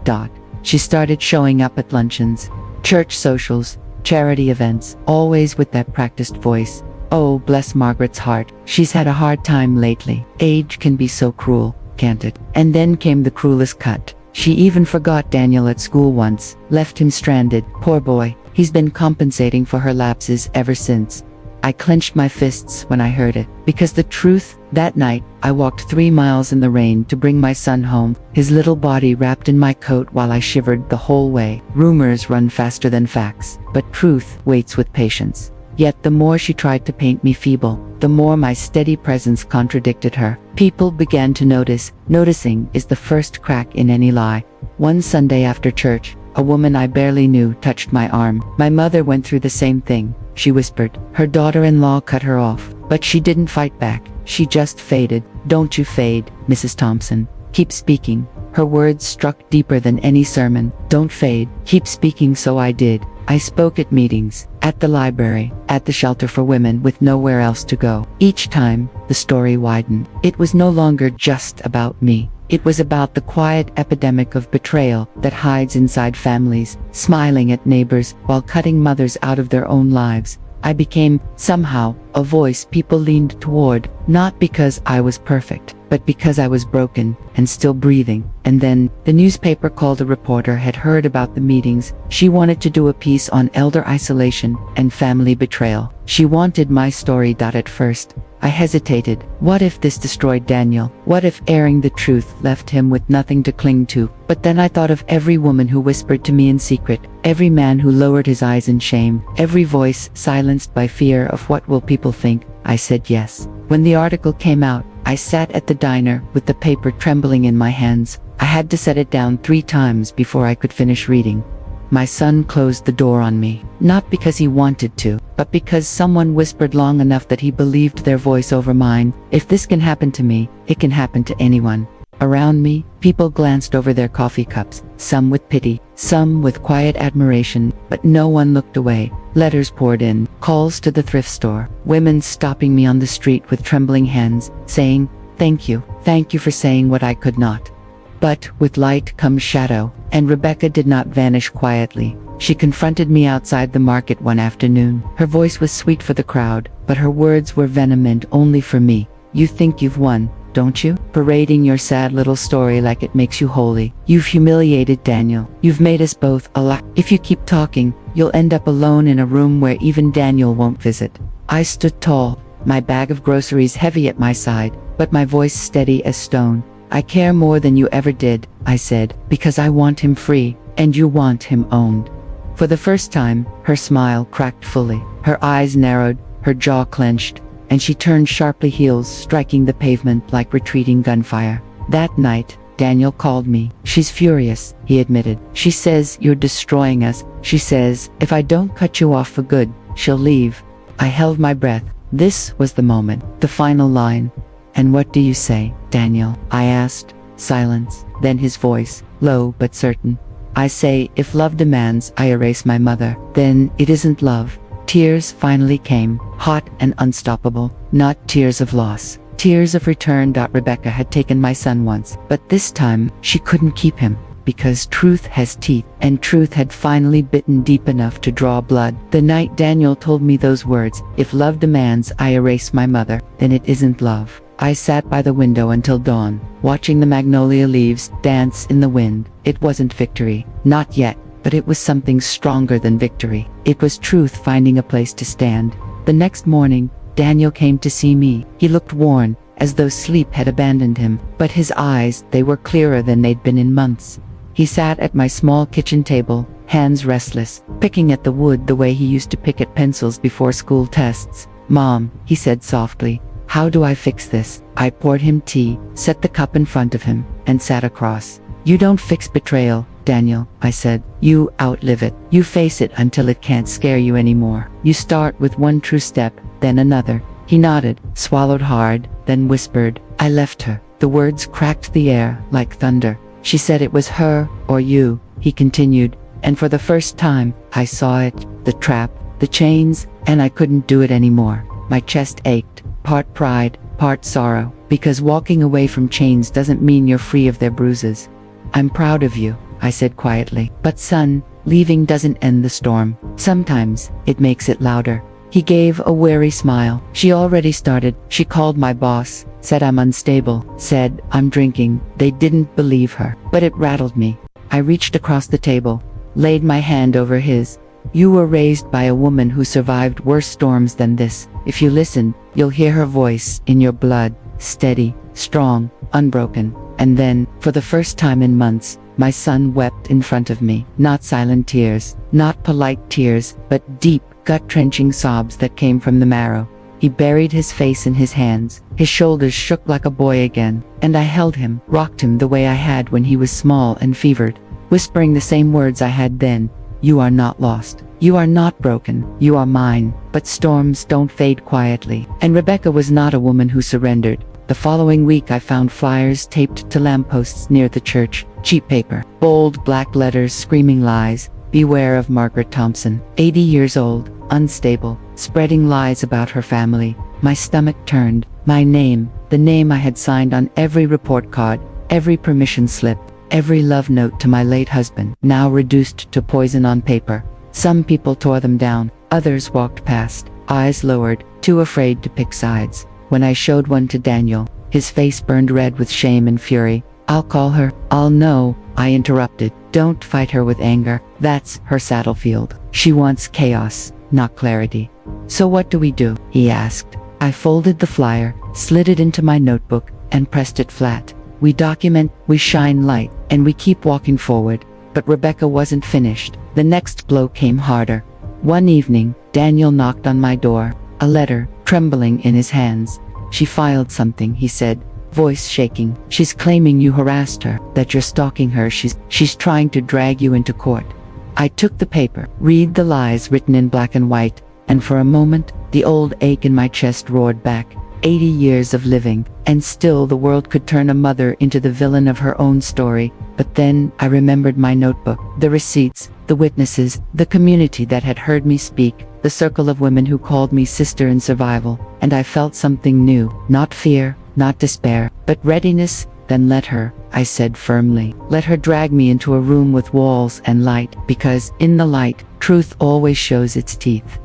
She started showing up at luncheons, church socials, charity events, always with that practiced voice. Oh, bless Margaret's heart. She's had a hard time lately. Age can be so cruel, can't it? And then came the cruelest cut. She even forgot Daniel at school once, left him stranded. Poor boy. He's been compensating for her lapses ever since. I clenched my fists when I heard it, because the truth, that night, I walked 3 miles in the rain to bring my son home, his little body wrapped in my coat while I shivered the whole way. Rumors run faster than facts, but truth waits with patience. Yet the more she tried to paint me feeble, the more my steady presence contradicted her. People began to notice. Noticing is the first crack in any lie. One Sunday after church, a woman I barely knew touched my arm. My mother went through the same thing, she whispered. Her daughter-in-law cut her off, but she didn't fight back. She just faded. Don't you fade, Mrs. Thompson. Keep speaking. Her words struck deeper than any sermon. Don't fade. Keep speaking. So I did. I spoke at meetings, at the library, at the shelter for women with nowhere else to go. Each time, the story widened. It was no longer just about me. It was about the quiet epidemic of betrayal that hides inside families, smiling at neighbors while cutting mothers out of their own lives. I became, somehow, a voice people leaned toward, not because I was perfect, but because I was broken and still breathing. And then, the newspaper called. A reporter had heard about the meetings. She wanted to do a piece on elder isolation and family betrayal. She wanted my story. At first, I hesitated. What if this destroyed Daniel? What if airing the truth left him with nothing to cling to? But then I thought of every woman who whispered to me in secret, every man who lowered his eyes in shame, every voice silenced by fear of what will people think. I said yes. When the article came out, I sat at the diner with the paper trembling in my hands. I had to set it down 3 times before I could finish reading. My son closed the door on me, not because he wanted to, but because someone whispered long enough that he believed their voice over mine. If this can happen to me, it can happen to anyone. Around me, people glanced over their coffee cups, some with pity, some with quiet admiration, but no one looked away. Letters poured in, calls to the thrift store, women stopping me on the street with trembling hands, saying, thank you for saying what I could not. But with light comes shadow, and Rebecca did not vanish quietly. She confronted me outside the market one afternoon. Her voice was sweet for the crowd, but her words were venomous only for me. You think you've won, don't you? Parading your sad little story like it makes you holy. You've humiliated Daniel. You've made us both a lot. If you keep talking, you'll end up alone in a room where even Daniel won't visit. I stood tall, my bag of groceries heavy at my side, but my voice steady as stone. I care more than you ever did, I said, because I want him free, and you want him owned. For the first time, her smile cracked fully. Her eyes narrowed, her jaw clenched, and she turned sharply, heels striking the pavement like retreating gunfire. That night, Daniel called me. She's furious, he admitted. She says you're destroying us. She says, if I don't cut you off for good, she'll leave. I held my breath. This was the moment, the final line. And what do you say, Daniel? I asked. Silence. Then his voice, low but certain. I say, if love demands I erase my mother, then it isn't love. Tears finally came, hot and unstoppable, not tears of loss, tears of return. Rebecca had taken my son once, but this time she couldn't keep him, because truth has teeth, and truth had finally bitten deep enough to draw blood. The night Daniel told me those words, if love demands I erase my mother, then it isn't love. I sat by the window until dawn, watching the magnolia leaves dance in the wind. It wasn't victory, not yet, but it was something stronger than victory. It was truth finding a place to stand. The next morning, Daniel came to see me. He looked worn, as though sleep had abandoned him, but his eyes, they were clearer than they'd been in months. He sat at my small kitchen table, hands restless, picking at the wood the way he used to pick at pencils before school tests. Mom, he said softly, how do I fix this? I poured him tea, set the cup in front of him, and sat across. You don't fix betrayal, Daniel, I said. You outlive it. You face it until it can't scare you anymore. You start with one true step, then another. He nodded, swallowed hard, then whispered, I left her. The words cracked the air like thunder. She said it was her or you, he continued, and for the first time, I saw it, the trap, the chains, and I couldn't do it anymore. My chest ached. Part pride, part sorrow, because walking away from chains doesn't mean you're free of their bruises. I'm proud of you, I said quietly. But son, leaving doesn't end the storm. Sometimes, it makes it louder. He gave a wary smile. She already started. She called my boss, said I'm unstable, said I'm drinking. They didn't believe her, but it rattled me. I reached across the table, laid my hand over his. You were raised by a woman who survived worse storms than this. If you listen, you'll hear her voice in your blood, steady, strong, unbroken. And then, for the first time in months, my son wept in front of me. Not silent tears, not polite tears, but deep, gut-wrenching sobs that came from the marrow. He buried his face in his hands. His shoulders shook like a boy again, and I held him, rocked him the way I had when he was small and fevered, whispering the same words I had then. You are not lost. You are not broken. You are mine. But storms don't fade quietly. And Rebecca was not a woman who surrendered. The following week I found flyers taped to lampposts near the church. Cheap paper. Bold black letters screaming lies. Beware of Margaret Thompson. 80 years old. Unstable. Spreading lies about her family. My stomach turned. My name. The name I had signed on every report card. Every permission slip. Every love note to my late husband. Now reduced to poison on paper. Some people tore them down. Others walked past. Eyes lowered. Too afraid to pick sides. When I showed one to Daniel, his face burned red with shame and fury. I'll call her. I'll know. I interrupted. Don't fight her with anger. That's her battlefield. She wants chaos, not clarity. So what do we do? He asked. I folded the flyer, slid it into my notebook, and pressed it flat. We document, we shine light, and we keep walking forward. But Rebecca wasn't finished. The next blow came harder. One evening, Daniel knocked on my door, a letter trembling in his hands. She filed something, he said, voice shaking. She's claiming you harassed her, that you're stalking her. She's trying to drag you into court. I took the paper, read the lies written in black and white, and for a moment, the old ache in my chest roared back. 80 years of living, and still the world could turn a mother into the villain of her own story. But then I remembered my notebook, the receipts, the witnesses, the community that had heard me speak, the circle of women who called me sister in survival, and I felt something new, not fear, not despair, but readiness. Then let her, I said firmly. Let her drag me into a room with walls and light, because, in the light, truth always shows its teeth.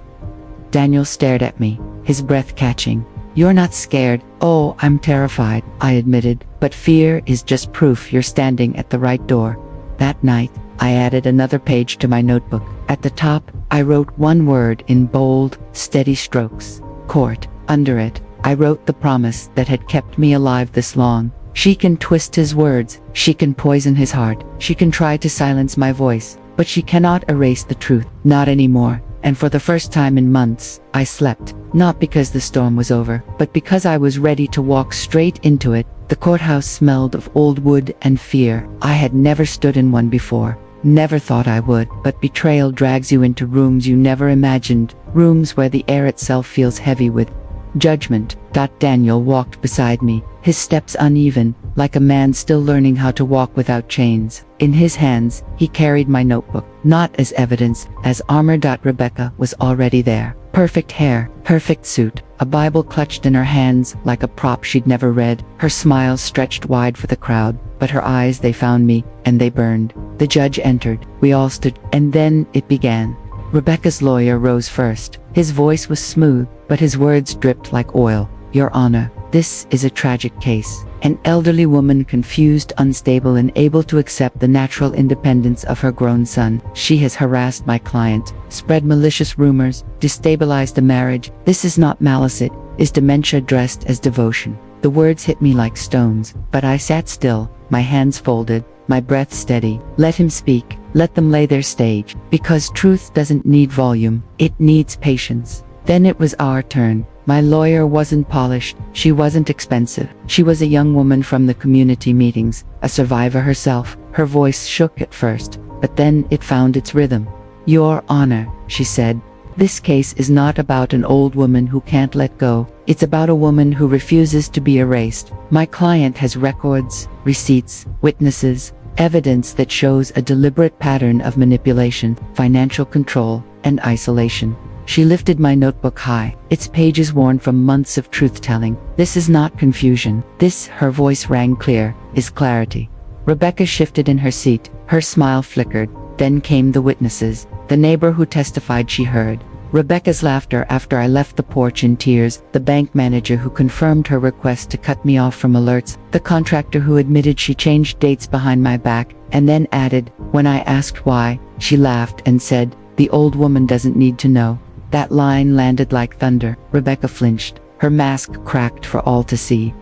Daniel stared at me, his breath catching. You're not scared. Oh, I'm terrified, I admitted, but fear is just proof you're standing at the right door. That night, I added another page to my notebook. At the top, I wrote one word in bold, steady strokes. Court. Under it, I wrote the promise that had kept me alive this long. She can twist his words, she can poison his heart, she can try to silence my voice, but she cannot erase the truth. Not anymore. And for the first time in months, I slept. Not because the storm was over, but because I was ready to walk straight into it. The courthouse smelled of old wood and fear. I had never stood in one before. Never thought I would. But betrayal drags you into rooms you never imagined. Rooms where the air itself feels heavy with judgment. Daniel walked beside me, his steps uneven, like a man still learning how to walk without chains. In his hands, he carried my notebook, not as evidence, as armor. Rebecca was already there. Perfect hair, perfect suit, a Bible clutched in her hands like a prop she'd never read. Her smile stretched wide for the crowd, but her eyes, they found me, and they burned. The judge entered. We all stood, and then it began. Rebecca's lawyer rose first. His voice was smooth, but his words dripped like oil. Your Honor, this is a tragic case. An elderly woman, confused, unstable, and able to accept the natural independence of her grown son. She has harassed my client, spread malicious rumors, destabilized the marriage. This is not malice, it is dementia dressed as devotion. The words hit me like stones, but I sat still, my hands folded, my breath steady. Let him speak, let them lay their stage, because truth doesn't need volume, it needs patience. Then it was our turn. My lawyer wasn't polished, she wasn't expensive. She was a young woman from the community meetings, a survivor herself. Her voice shook at first, but then it found its rhythm. Your Honor, she said, this case is not about an old woman who can't let go. It's about a woman who refuses to be erased. My client has records, receipts, witnesses, evidence that shows a deliberate pattern of manipulation, financial control, and isolation. She lifted my notebook high, its pages worn from months of truth-telling. This is not confusion. This, her voice rang clear, is clarity. Rebecca shifted in her seat, her smile flickered. Then came the witnesses, the neighbor who testified she heard. Rebecca's laughter after I left the porch in tears, the bank manager who confirmed her request to cut me off from alerts, the contractor who admitted she changed dates behind my back, and then added, when I asked why, she laughed and said, The old woman doesn't need to know. That line landed like thunder. Rebecca flinched. Her mask cracked for all to see.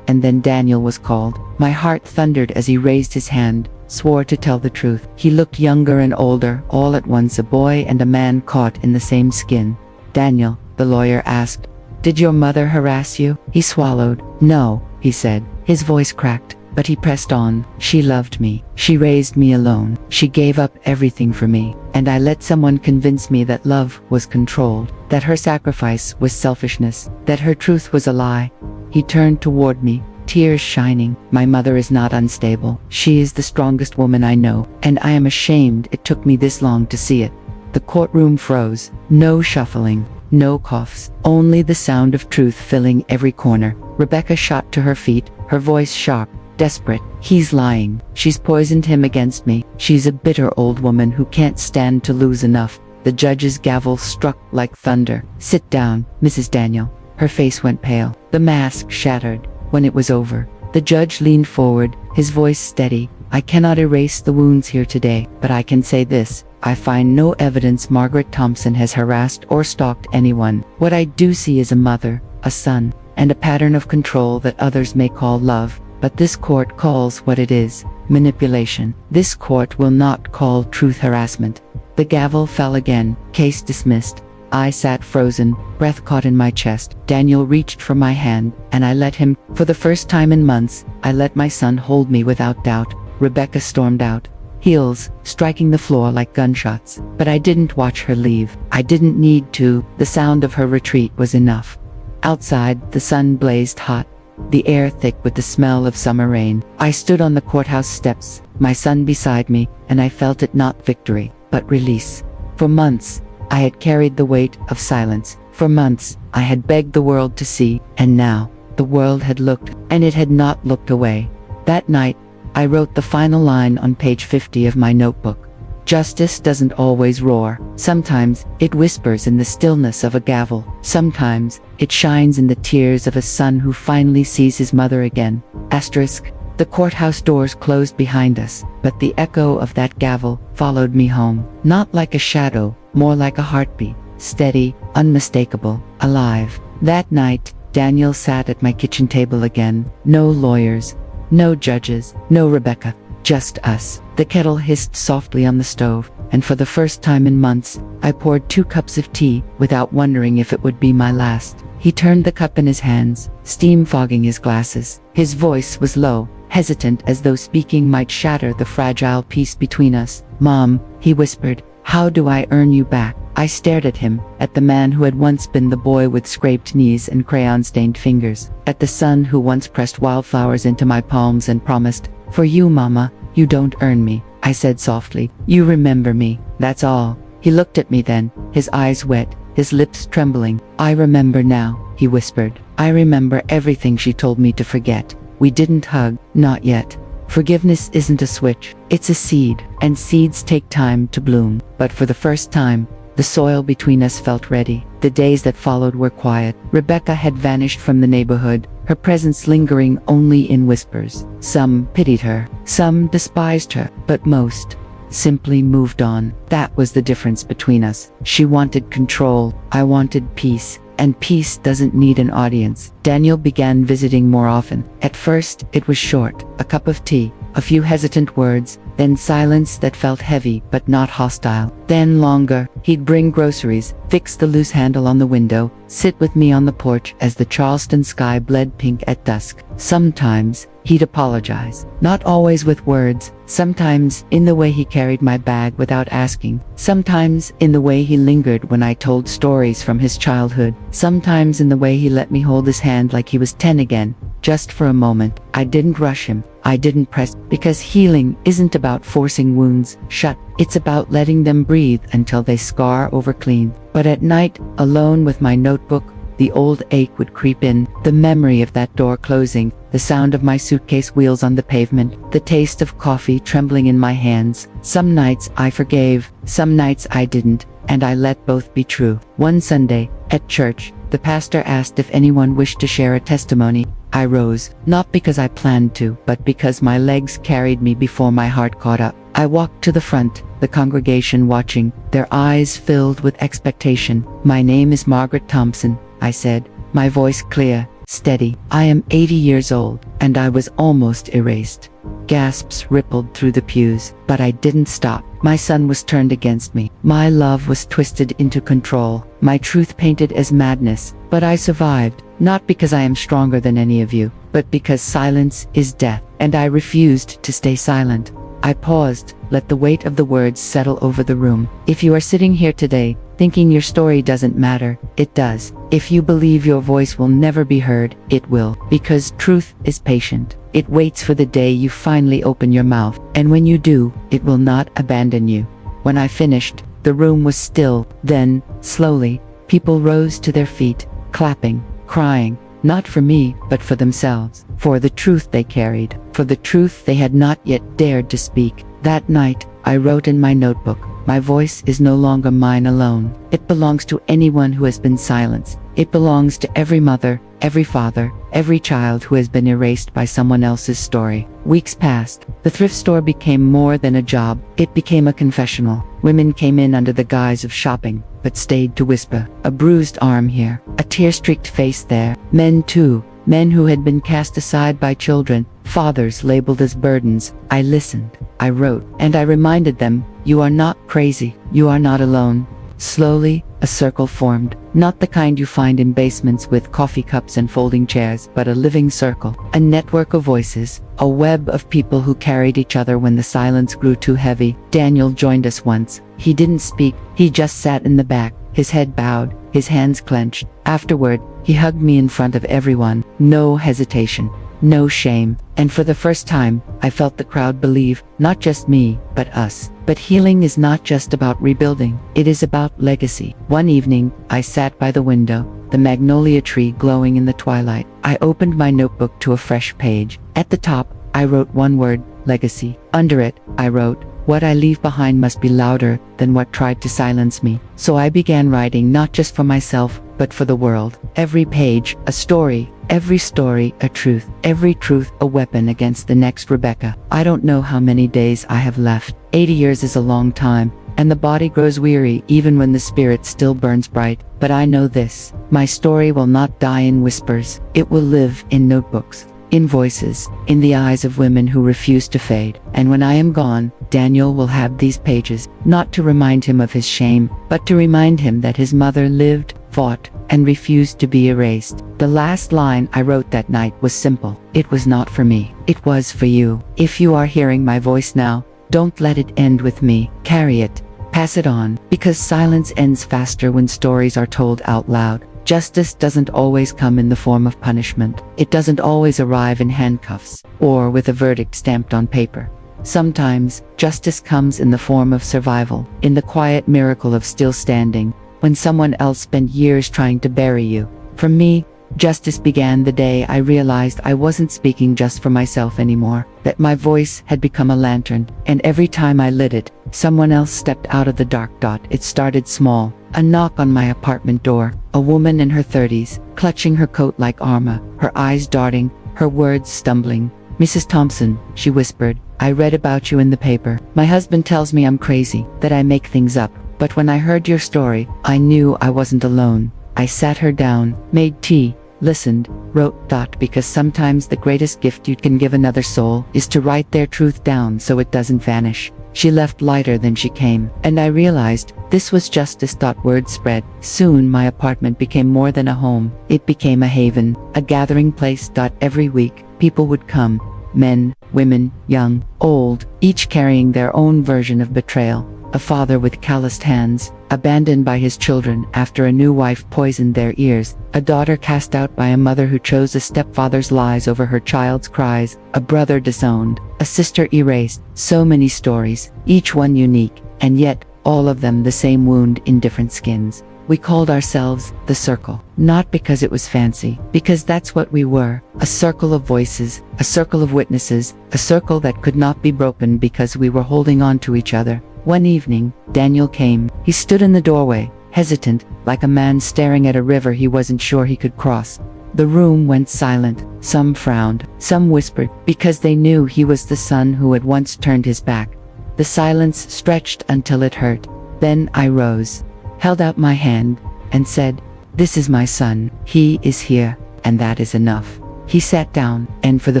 And then Daniel was called. My heart thundered as he raised his hand, swore to tell the truth. He looked younger and older, all at once a boy and a man caught in the same skin. Daniel, the lawyer asked, "Did your mother harass you?" He swallowed. "No," he said. His voice cracked, but he pressed on. "She loved me. She raised me alone. She gave up everything for me. And I let someone convince me that love was controlled, that her sacrifice was selfishness, that her truth was a lie." He turned toward me, tears shining. "My mother is not unstable. She is the strongest woman I know, and I am ashamed it took me this long to see it." The courtroom froze. No shuffling, no coughs, only the sound of truth filling every corner. Rebecca shot to her feet, her voice sharp, desperate. "He's lying. She's poisoned him against me. She's a bitter old woman who can't stand to lose enough." The judge's gavel struck like thunder. "Sit down, Mrs. Daniel." Her face went pale. The mask shattered. When it was over, the judge leaned forward, his voice steady. "I cannot erase the wounds here today, but I can say this. I find no evidence Margaret Thompson has harassed or stalked anyone. What I do see is a mother, a son, and a pattern of control that others may call love. But this court calls what it is, manipulation. This court will not call truth harassment." The gavel fell again. Case dismissed. I sat frozen, breath caught in my chest. Daniel reached for my hand, and I let him. For the first time in months, I let my son hold me without doubt. Rebecca stormed out, heels striking the floor like gunshots. But I didn't watch her leave. I didn't need to. The sound of her retreat was enough. Outside, the sun blazed hot, the air thick with the smell of summer rain. I stood on the courthouse steps, my son beside me, and I felt it not victory, but release. For months, I had carried the weight of silence. For months, I had begged the world to see, and now, the world had looked, and it had not looked away. That night, I wrote the final line on page 50 of my notebook. Justice doesn't always roar. Sometimes, it whispers in the stillness of a gavel. Sometimes, it shines in the tears of a son who finally sees his mother again. Asterisk. The courthouse doors closed behind us, but the echo of that gavel followed me home. Not like a shadow, more like a heartbeat. Steady, unmistakable, alive. That night, Daniel sat at my kitchen table again. No lawyers, no judges, no Rebecca. Just us. The kettle hissed softly on the stove, and for the first time in months, I poured 2 cups of tea, without wondering if it would be my last. He turned the cup in his hands, steam fogging his glasses. His voice was low, hesitant as though speaking might shatter the fragile peace between us. "Mom," he whispered, "how do I earn you back?" I stared at him, at the man who had once been the boy with scraped knees and crayon-stained fingers, at the son who once pressed wildflowers into my palms and promised, "For you, Mama, you don't earn me," I said softly. "You remember me, that's all." He looked at me then, his eyes wet, his lips trembling. "I remember now," he whispered. "I remember everything she told me to forget. We didn't hug, not yet. Forgiveness isn't a switch, it's a seed, and seeds take time to bloom." But for the first time, the soil between us felt ready. The days that followed were quiet. Rebecca had vanished from the neighborhood, her presence lingering only in whispers. Some pitied her, some despised her, but most simply moved on. That was the difference between us. She wanted control, I wanted peace. And peace doesn't need an audience. Daniel began visiting more often. At first, it was short, a cup of tea, a few hesitant words, then silence that felt heavy but not hostile. Then longer. He'd bring groceries, fix the loose handle on the window, sit with me on the porch as the Charleston sky bled pink at dusk. Sometimes, he'd apologize. Not always with words, sometimes in the way he carried my bag without asking, sometimes in the way he lingered when I told stories from his childhood, sometimes in the way he let me hold his hand like he was 10 again, just for a moment. I didn't rush him. I didn't press, because healing isn't about forcing wounds shut. It's about letting them breathe until they scar over clean. But at night, alone with my notebook, the old ache would creep in, the memory of that door closing, the sound of my suitcase wheels on the pavement, the taste of coffee trembling in my hands. Some nights I forgave, some nights I didn't, and I let both be true. One Sunday, at church, the pastor asked if anyone wished to share a testimony. I rose, not because I planned to, but because my legs carried me before my heart caught up. I walked to the front, the congregation watching, their eyes filled with expectation. "My name is Margaret Thompson," I said, my voice clear, steady. "I am 80 years old, and I was almost erased." Gasps rippled through the pews, but I didn't stop. My son was turned against me. My love was twisted into control. My truth painted as madness. But I survived, not because I am stronger than any of you, but because silence is death, and I refused to stay silent. I paused, let the weight of the words settle over the room. If you are sitting here today, thinking your story doesn't matter, it does. If you believe your voice will never be heard, it will. Because truth is patient. It waits for the day you finally open your mouth. And when you do, it will not abandon you. When I finished, the room was still. Then, slowly, people rose to their feet, clapping, crying. Not for me, but for themselves. For the truth they carried. For the truth they had not yet dared to speak. That night, I wrote in my notebook, "My voice is no longer mine alone. It belongs to anyone who has been silenced. It belongs to every mother, every father, every child who has been erased by someone else's story." Weeks passed. The thrift store became more than a job. It became a confessional. Women came in under the guise of shopping, but stayed to whisper. A bruised arm here, a tear-streaked face there. Men too. Men who had been cast aside by children, fathers labeled as burdens. I listened. I wrote. And I reminded them, "You are not crazy. You are not alone." Slowly, a circle formed. Not the kind you find in basements with coffee cups and folding chairs, but a living circle. A network of voices. A web of people who carried each other when the silence grew too heavy. Daniel joined us once. He didn't speak. He just sat in the back, his head bowed, his hands clenched. Afterward, he hugged me in front of everyone. No hesitation. No shame. And for the first time, I felt the crowd believe, not just me, but us. But healing is not just about rebuilding. It is about legacy. One evening, I sat by the window, the magnolia tree glowing in the twilight. I opened my notebook to a fresh page. At the top, I wrote one word, legacy. Under it, I wrote, "What I leave behind must be louder than what tried to silence me." So I began writing not just for myself, but for the world. Every page, a story. Every story, a truth. Every truth, a weapon against the next Rebecca. I don't know how many days I have left. 80 years is a long time, and the body grows weary even when the spirit still burns bright. But I know this. My story will not die in whispers. It will live in notebooks, in voices, in the eyes of women who refuse to fade. And when I am gone, Daniel will have these pages, not to remind him of his shame, but to remind him that his mother lived, fought, and refused to be erased. The last line I wrote that night was simple. It was not for me. It was for you. If you are hearing my voice now, don't let it end with me. Carry it. Pass it on. Because silence ends faster when stories are told out loud. Justice doesn't always come in the form of punishment. It doesn't always arrive in handcuffs, or with a verdict stamped on paper. Sometimes, justice comes in the form of survival, in the quiet miracle of still standing, when someone else spent years trying to bury you. For me, justice began the day I realized I wasn't speaking just for myself anymore, that my voice had become a lantern, and every time I lit it, someone else stepped out of the dark. It started small. A knock on my apartment door, a woman in her 30s, clutching her coat like armor, her eyes darting, her words stumbling. "Mrs. Thompson," she whispered, "I read about you in the paper. My husband tells me I'm crazy, that I make things up. But when I heard your story, I knew I wasn't alone." I sat her down, made tea, listened, wrote. Because sometimes the greatest gift you can give another soul is to write their truth down so it doesn't vanish. She left lighter than she came, and I realized this was justice. Word spread. Soon my apartment became more than a home. It became a haven, a gathering place. Every week, people would come. Men, women, young, old, each carrying their own version of betrayal. A father with calloused hands, abandoned by his children after a new wife poisoned their ears. A daughter cast out by a mother who chose a stepfather's lies over her child's cries. A brother disowned. A sister erased. So many stories, each one unique, and yet, all of them the same wound in different skins. We called ourselves the Circle, not because it was fancy, because that's what we were. A circle of voices, a circle of witnesses, a circle that could not be broken because we were holding on to each other. One evening, Daniel came. He stood in the doorway, hesitant, like a man staring at a river he wasn't sure he could cross. The room went silent. Some frowned, some whispered, because they knew he was the son who had once turned his back. The silence stretched until it hurt. Then I rose, held out my hand, and said, "This is my son. He is here, and that is enough." He sat down, and for the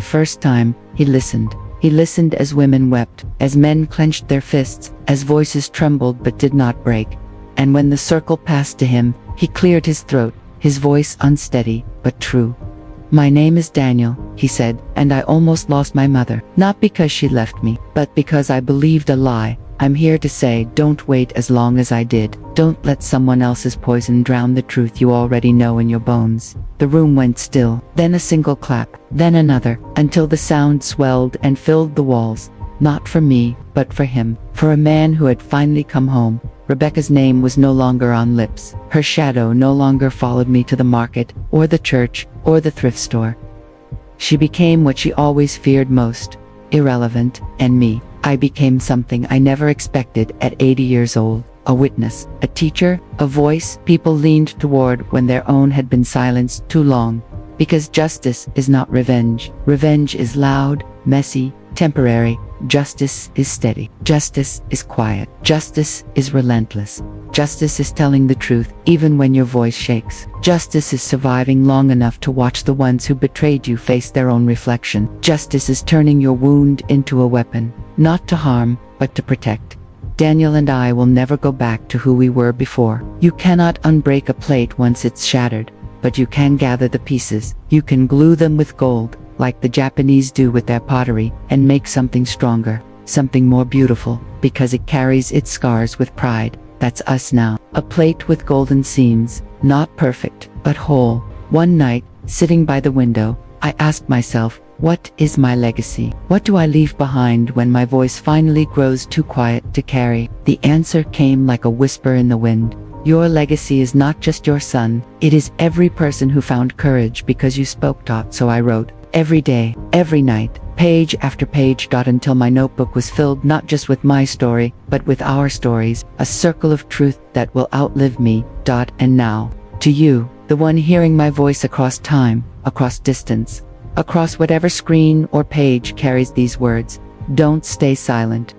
first time, he listened. He listened as women wept, as men clenched their fists, as voices trembled but did not break. And when the circle passed to him, he cleared his throat, his voice unsteady but true. "My name is Daniel," he said, "and I almost lost my mother, not because she left me, but because I believed a lie. I'm here to say, don't wait as long as I did. Don't let someone else's poison drown the truth you already know in your bones." The room went still, then a single clap, then another, until the sound swelled and filled the walls. Not for me, but for him, for a man who had finally come home. Rebecca's name was no longer on lips. Her shadow no longer followed me to the market, or the church, or the thrift store. She became what she always feared most, irrelevant, and me. I became something I never expected at 80 years old. A witness, a teacher, a voice people leaned toward when their own had been silenced too long. Because justice is not revenge. Revenge is loud, messy, temporary. Justice is steady. Justice is quiet. Justice is relentless. Justice is telling the truth, even when your voice shakes. Justice is surviving long enough to watch the ones who betrayed you face their own reflection. Justice is turning your wound into a weapon, not to harm, but to protect. Daniel and I will never go back to who we were before. You cannot unbreak a plate once it's shattered, but you can gather the pieces. You can glue them with gold, like the Japanese do with their pottery, and make something stronger, something more beautiful, because it carries its scars with pride. That's us now. A plate with golden seams, not perfect, but whole. One night, sitting by the window, I asked myself, what is my legacy? What do I leave behind when my voice finally grows too quiet to carry? The answer came like a whisper in the wind. Your legacy is not just your son, it is every person who found courage because you spoke out. So I wrote, every day, every night, page after page. Until my notebook was filled not just with my story, but with our stories, a circle of truth that will outlive me. And now, to you, the one hearing my voice across time, across distance, across whatever screen or page carries these words, don't stay silent.